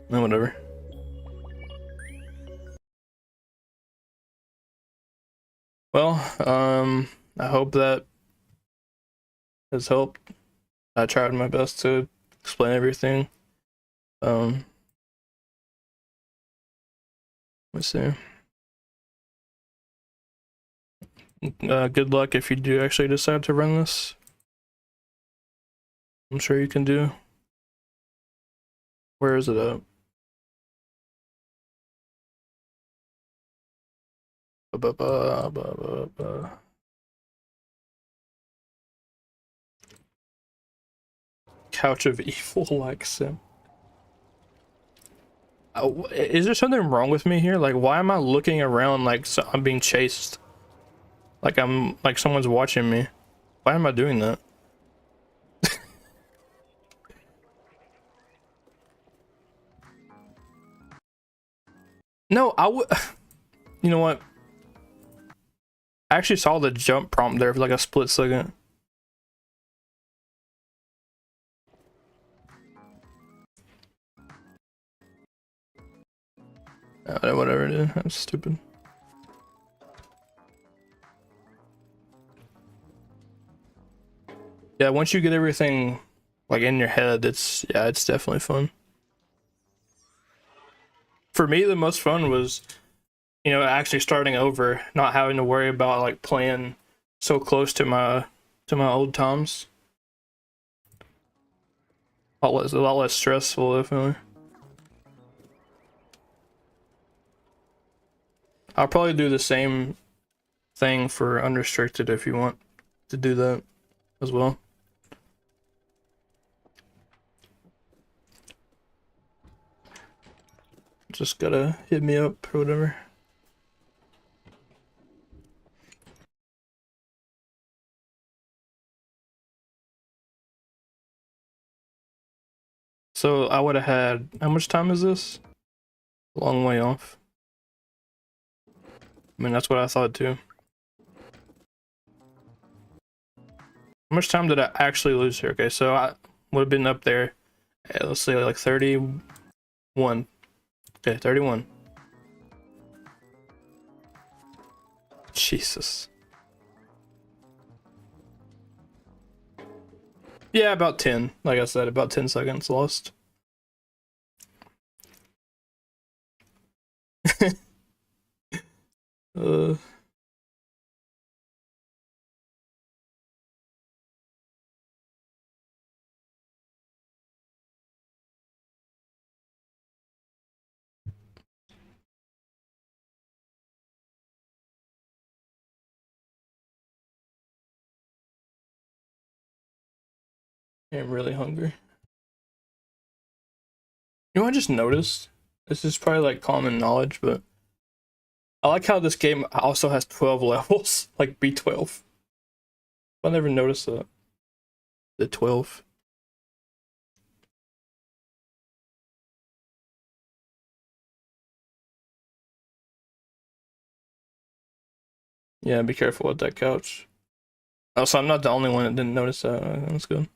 Speaker 1: No, whatever. Well, I hope that has helped. I tried my best to explain everything. Let's see. Good luck if you do actually decide to run this. I'm sure you can do. Where is it at? Couch of evil like sim. Is there something wrong with me here? Like, why am I looking around like I'm being chased? Like I'm like someone's watching me. Why am I doing that? No, I would. You know what? I actually saw the jump prompt there for like a split second. Whatever it is, that's stupid. Yeah, once you get everything like in your head, it's definitely fun. For me, the most fun was, you know, actually starting over, not having to worry about like playing so close to my old times. A lot less stressful, definitely. I'll probably do the same thing for unrestricted if you want to do that as well. Just gotta hit me up or whatever. So I would have had, how much time is this? A long way off. I mean, that's what I thought too. How much time did I actually lose here? Okay, so I would have been up there, let's say like 31. Okay, 31. Jesus. Yeah, about 10. Like I said, about 10 seconds lost. uh... I'm really hungry. You know what I just noticed? This is probably like common knowledge, but I like how this game also has 12 levels, like B12. I never noticed that. The 12. Yeah, be careful with that couch. Also, I'm not the only one that didn't notice that. That's good.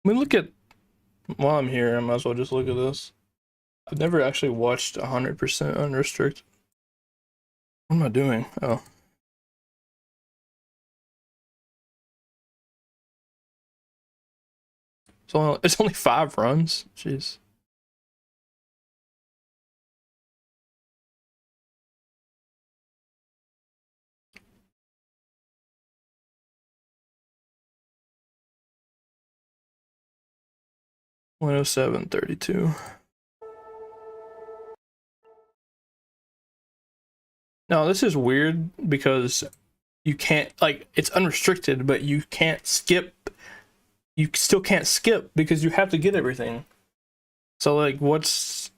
Speaker 1: I mean, look at, while I'm here, I might as well just look at this. I've never actually watched 100% unrestricted. What am I doing? Oh. It's only 5 runs? Jeez. $107.32. Now, this is weird because you can't, like, it's unrestricted, but you can't skip. You still can't skip because you have to get everything. So, like, what's,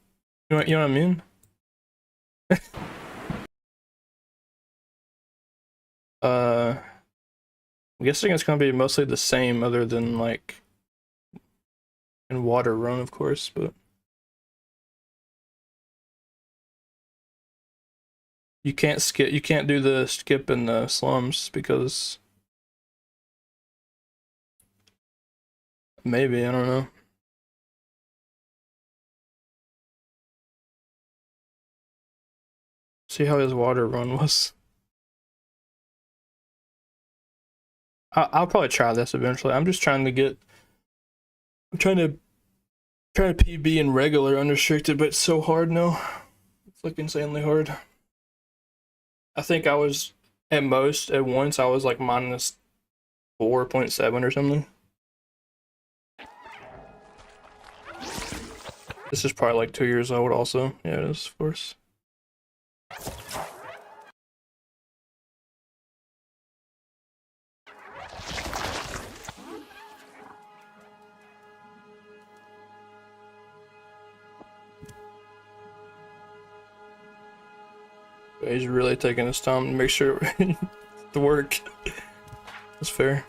Speaker 1: you know what I mean? I'm guessing it's gonna be mostly the same, other than like in water run, of course, but you can't skip. You can't do the skip in the slums because maybe, I don't know. See how his water run was. I'll probably try this eventually. I'm just trying to get. I'm trying to PB in regular unrestricted, but it's so hard now. It's like insanely hard. I think I was at most at once I was like minus 4.7 or something. This is probably like 2 years old also. Yeah, it is, of course. He's really taking his time to make sure to work. That's fair.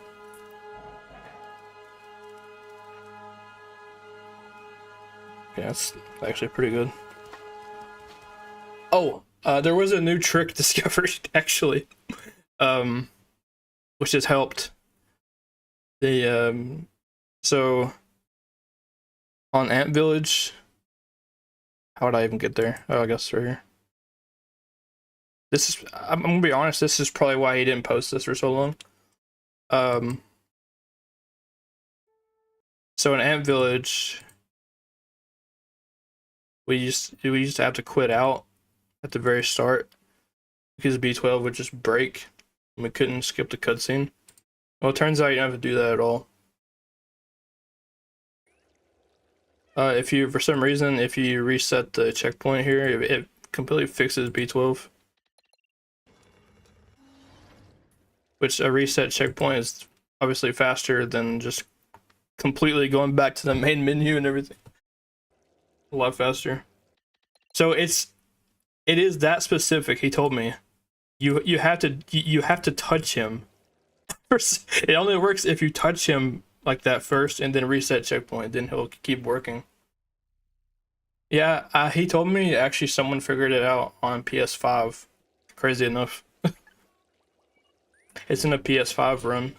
Speaker 1: Yeah, that's actually pretty good. Oh, there was a new trick discovered actually, which has helped. The so on Ant Village, how would I even get there? Oh, I guess right here. This is, I'm gonna be honest, this is probably why he didn't post this for so long. So in Ant Village, we used to have to quit out at the very start because B12 would just break and we couldn't skip the cutscene. Well, it turns out you don't have to do that at all. If you, for some reason, if you reset the checkpoint here, it completely fixes B12. Which a reset checkpoint is obviously faster than just completely going back to the main menu and everything. A lot faster. So it is that specific. He told me you have to touch him. It only works if you touch him like that first and then reset checkpoint. Then he'll keep working. Yeah, he told me actually someone figured it out on PS5. Crazy enough. It's in a PS5 run.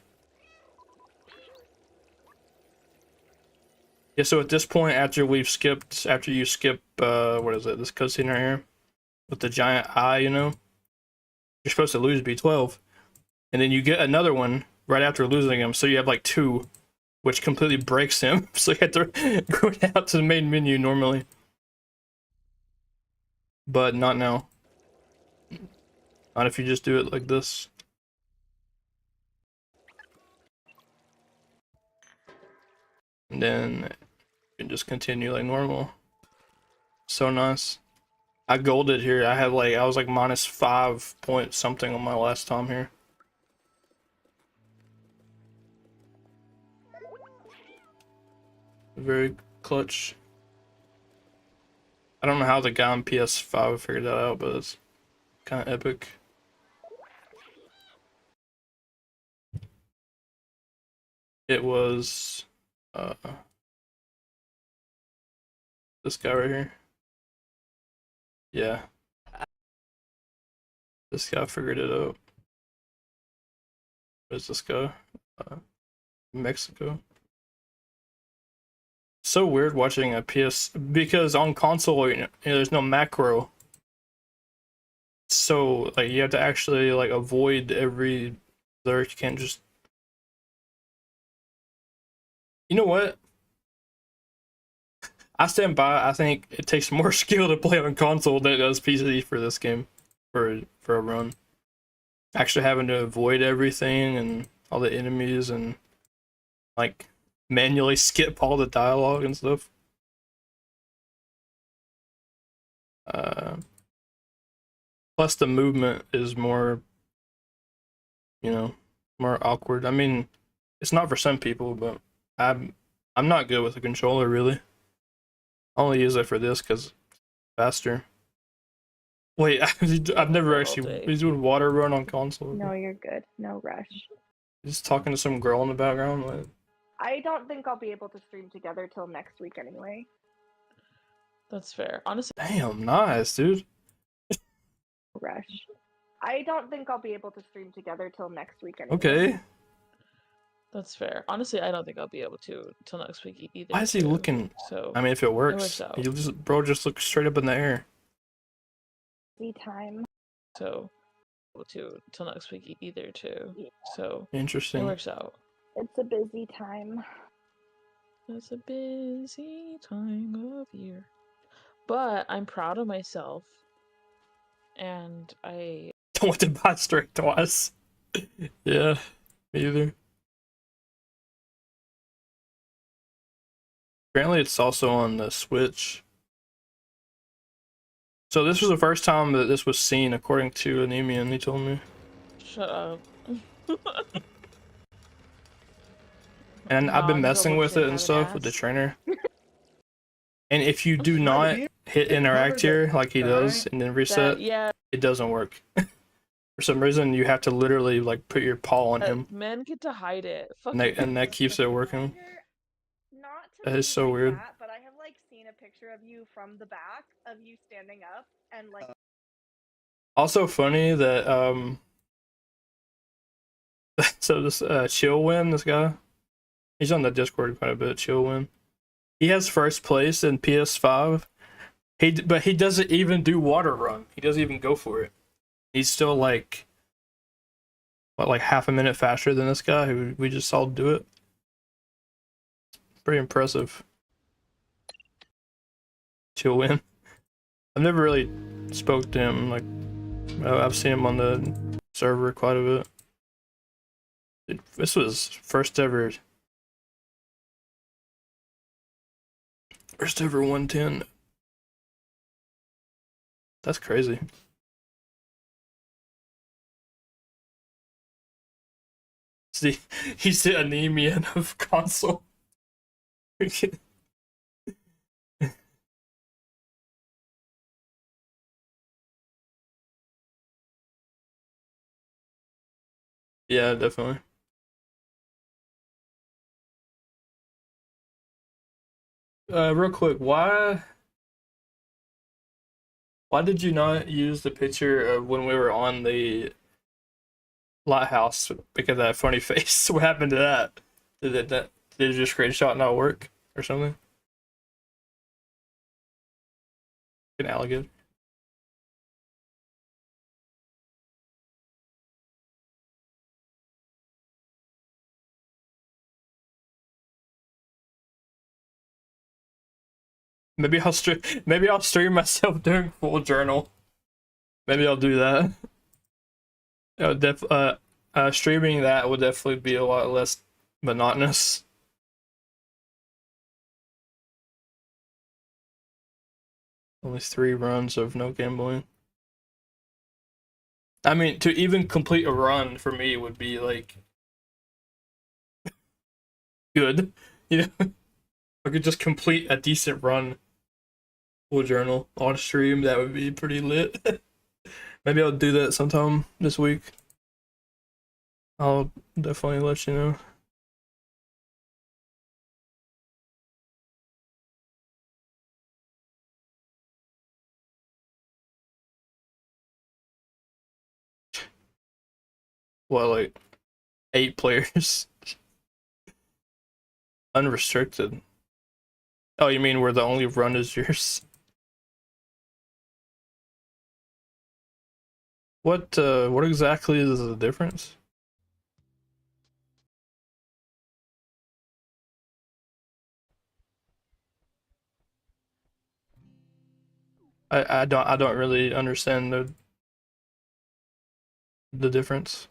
Speaker 1: Yeah, so at this point, after you skip, what is it, this cutscene right here, with the giant eye, you know, you're supposed to lose B12, and then you get another one right after losing him, so you have like two, which completely breaks him, so you have to go down to the main menu normally. But not now. Not if you just do it like this. And then you can just continue like normal. So nice. I golded here. I was like -5 point something on my last time here. Very clutch. I don't know how the guy on PS5 figured that out, but it's kind of epic. It was this guy right here. Yeah. This guy figured it out. Where's this guy? Mexico. So weird watching a PS, because on console, you know, there's no macro. So like you have to actually like avoid every alert. You can't just. You know what? I stand by. I think it takes more skill to play on console than it does PC for this game, for a run. Actually having to avoid everything and all the enemies and like manually skip all the dialogue and stuff. Plus the movement is more, you know, more awkward. I mean, it's not for some people, but I'm not good with a controller really. I only use it for this because it's faster. Wait, I've never actually. He's doing water run on console.
Speaker 2: No, you're good. No rush.
Speaker 1: He's talking to some girl in the background. Like,
Speaker 2: I don't think I'll be able to stream together till next week anyway.
Speaker 3: That's fair. Honestly.
Speaker 1: Damn, nice, dude.
Speaker 2: Rush. I don't think I'll be able to stream together till next week anyway.
Speaker 1: Okay.
Speaker 3: That's fair. Honestly, I don't think I'll be able to till next week either.
Speaker 1: Why is he looking?
Speaker 3: So
Speaker 1: I mean, if it works, you just look straight up in the air.
Speaker 2: Busy time.
Speaker 3: So, till next week either too.
Speaker 2: Yeah.
Speaker 3: So
Speaker 1: Interesting.
Speaker 3: it works out.
Speaker 2: It's a busy time.
Speaker 3: It's a busy time of year, but I'm proud of myself, and I
Speaker 1: Don't want to buy straight to us. Yeah, me either. Apparently, it's also on the Switch. So this was the first time that this was seen, according to Anemian. He told me.
Speaker 3: Shut up.
Speaker 1: And I've been messing with it and stuff with the trainer. And if you do not, hit interact here like he does and then reset,
Speaker 3: yeah,
Speaker 1: it doesn't work. For some reason, you have to literally like put your paw on him,
Speaker 3: men get to hide it. Fuck
Speaker 1: and that keeps it working.
Speaker 2: Not to
Speaker 1: That is
Speaker 2: be
Speaker 1: so
Speaker 2: like
Speaker 1: weird.
Speaker 2: that, but I have like seen a picture of you from the back of you standing up and like.
Speaker 1: Also funny that so this Chillwin, this guy, he's on the Discord quite a bit. Chillwin, he has first place in PS5. But he doesn't even do water run. He doesn't even go for it. He's still like what, like half a minute faster than this guy who we just saw do it. Pretty impressive. Chillwin. I've never really spoke to him. Like I've seen him on the server quite a bit. This was first ever 110. That's crazy. See, he's the anemia of console. Yeah, definitely. Real quick, why did you not use the picture of when we were on the lighthouse because of that funny face? What happened to that? Did your screenshot not work or something? An alligator. Maybe I'll stream myself doing full journal. Maybe I'll do that. Streaming that would definitely be a lot less monotonous. Only 3 runs of no gambling. I mean, to even complete a run for me would be like good. You know, I could just complete a decent run full journal on stream. That would be pretty lit. Maybe I'll do that sometime this week. I'll definitely let you know. What, like 8 players? Unrestricted. Oh, you mean where the only run is yours? What exactly is the difference? I don't really understand the difference.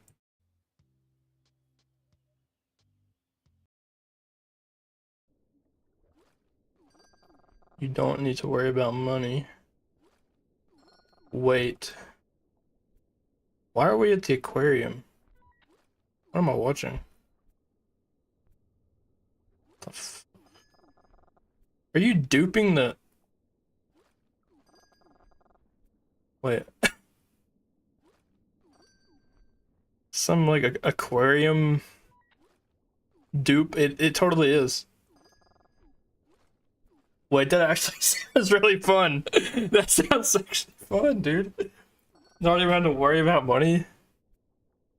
Speaker 1: You don't need to worry about money. Wait. Why are we at the aquarium? What am I watching? Are you duping the... Wait. Some like aquarium dupe? It totally is. Wait, that actually sounds really fun. That sounds actually fun, dude. Not even having to worry about money.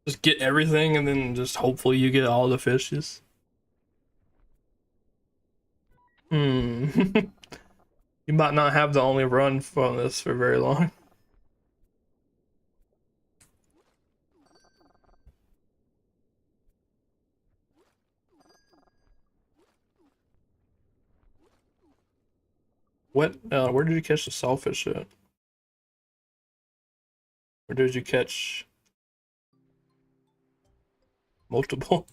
Speaker 1: Just get everything and then just hopefully you get all the fishes. Hmm. You might not have the only run on this for very long. What? Where did you catch the sawfish at? Or did you catch multiple?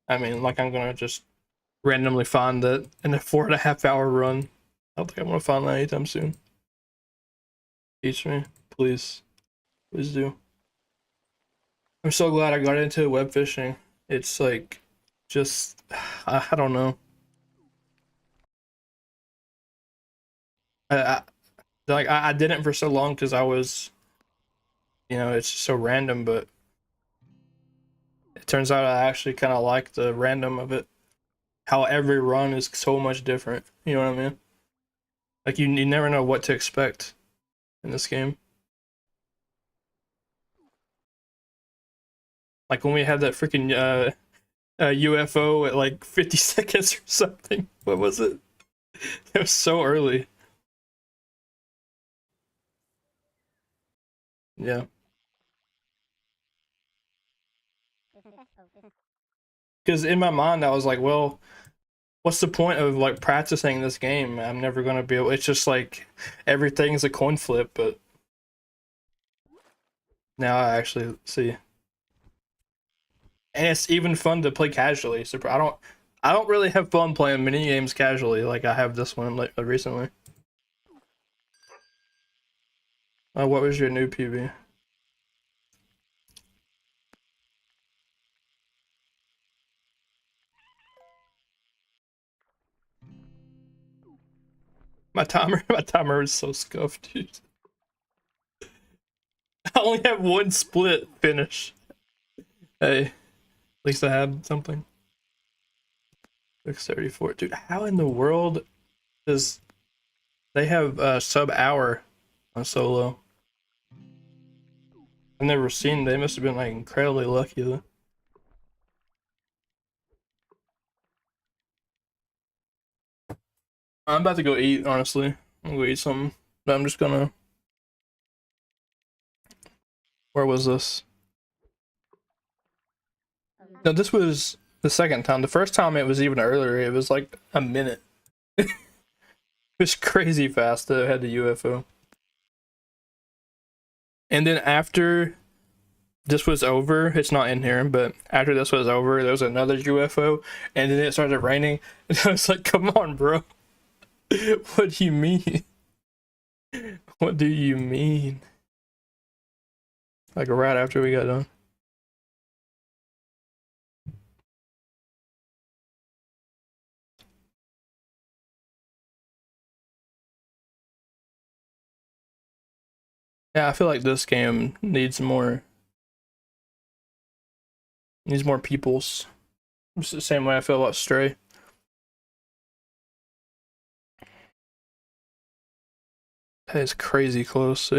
Speaker 1: I mean, like I'm gonna just randomly find that in a 4.5 hour run. I don't think I'm gonna find that anytime soon. Teach me, please. Please do. I'm so glad I got into web fishing. It's like, just, I don't know. I like I didn't for so long because I was, it's so random. But it turns out I actually kind of like the random of it. How every run is so much different. You know what I mean? Like you never know what to expect in this game. Like when we had that freaking UFO at like 50 seconds or something. What was it? It was so early. Yeah. Because in my mind, I was like, well, what's the point of like practicing this game? I'm never gonna be able. It's just like everything's a coin flip. But now I actually see, and it's even fun to play casually. So I don't really have fun playing mini games casually like I have this one like recently. What was your new PB? My timer is so scuffed, dude. I only have one split finish. Hey, at least I had something. 634, dude. How in the world does they have sub hour on solo? I've never seen. They must have been like incredibly lucky though. I'm about to go eat. Honestly, I'm gonna go eat something. But I'm just gonna. Where was this? No, this was the second time. The first time it was even earlier. It was like a minute. It was crazy fast that it had the UFO. And then after this was over, it's not in here, but after this was over, there was another UFO, and then it started raining. And I was like, come on, bro. What do you mean? What do you mean? Like right after we got done. Yeah, I feel like this game needs more peoples. It's the same way I feel about Stray. That is crazy close.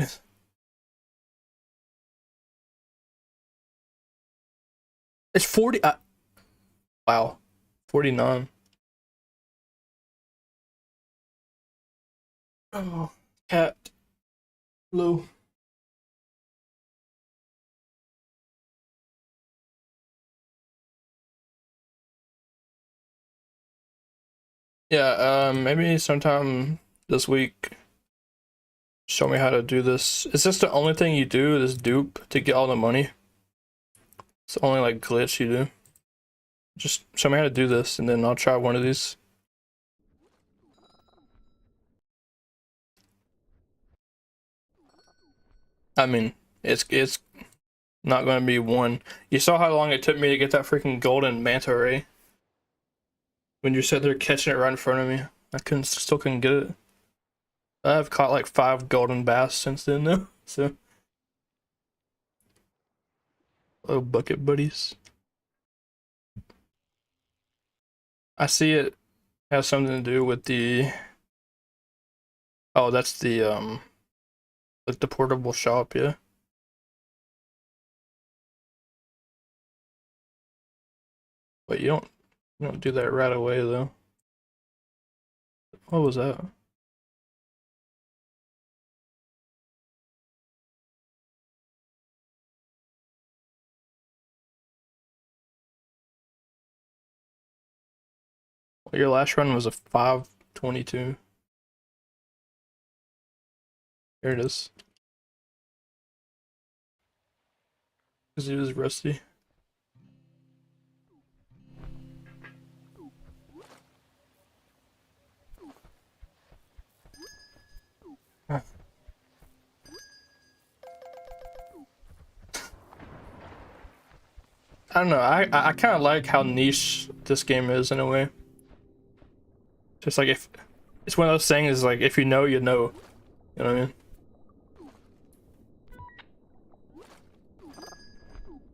Speaker 1: It's 40. Wow, 49. Oh, cat. Low. Yeah, maybe sometime this week. Show me how to do this. Is this the only thing you do, this dupe, to get all the money? It's the only like glitch you do. Just show me how to do this and then I'll try one of these. I mean, it's not gonna be one. You saw how long it took me to get that freaking golden manta ray? When you said they're catching it right in front of me. I still couldn't get it. I've caught like 5 golden bass since then though, so. Oh, bucket buddies. I see it has something to do with the. Oh, that's the like the portable shop, yeah. But you don't do that right away though. What was that? Well, your last run was a 522. Here it is. Because he was rusty. Huh. I don't know. I kind of like how niche this game is in a way. Just like It's one of those things like if you know, you know. You know what I mean?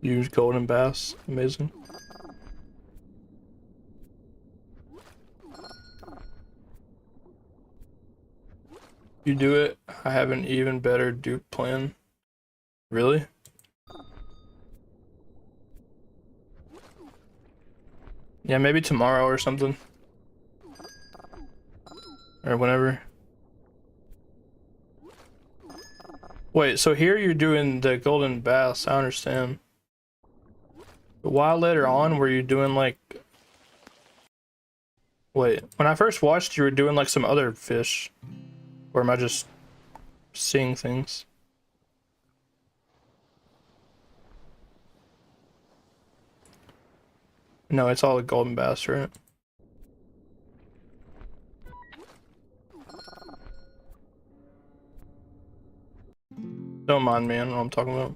Speaker 1: Use golden bass. Amazing. You do it. I have an even better dupe plan. Really? Yeah, maybe tomorrow or something. Or whenever. Wait, so here you're doing the golden bass, I understand. But why later on were you doing like... Wait, when I first watched you were doing like some other fish. Or am I just seeing things? No, it's all the golden bass, right? Don't mind me, I don't know what I'm talking about.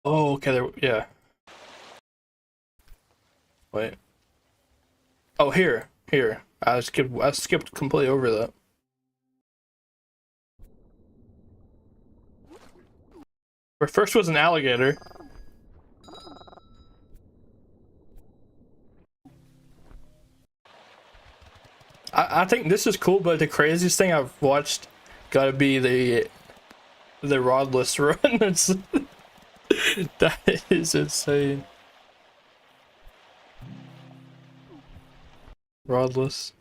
Speaker 1: Oh, okay, there, yeah. Wait. Oh, here. I skipped completely over that. Where first was an alligator. I think this is cool, but the craziest thing I've watched gotta be the rodless run. It's, that is insane. Rodless.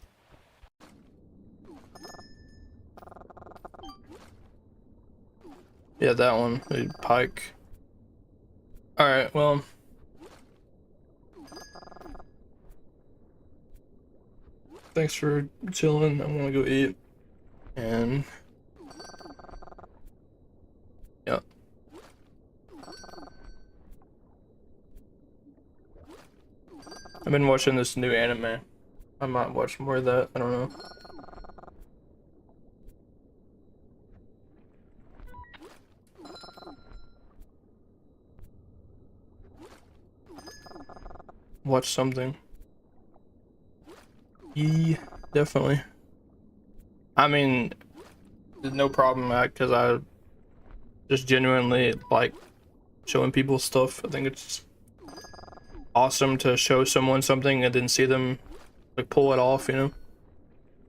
Speaker 1: Yeah, that one. A pike. Alright, well. Thanks for chilling. I'm gonna go eat. And yeah. I've been watching this new anime. I might watch more of that. I don't know. Watch something. Yeah, definitely. I mean, no problem, because I just genuinely like showing people stuff. I think it's awesome to show someone something and then see them like pull it off, you know?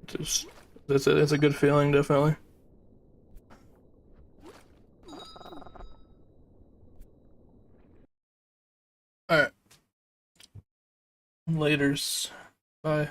Speaker 1: Just, it's a good feeling, definitely. Alright. Laters. Bye.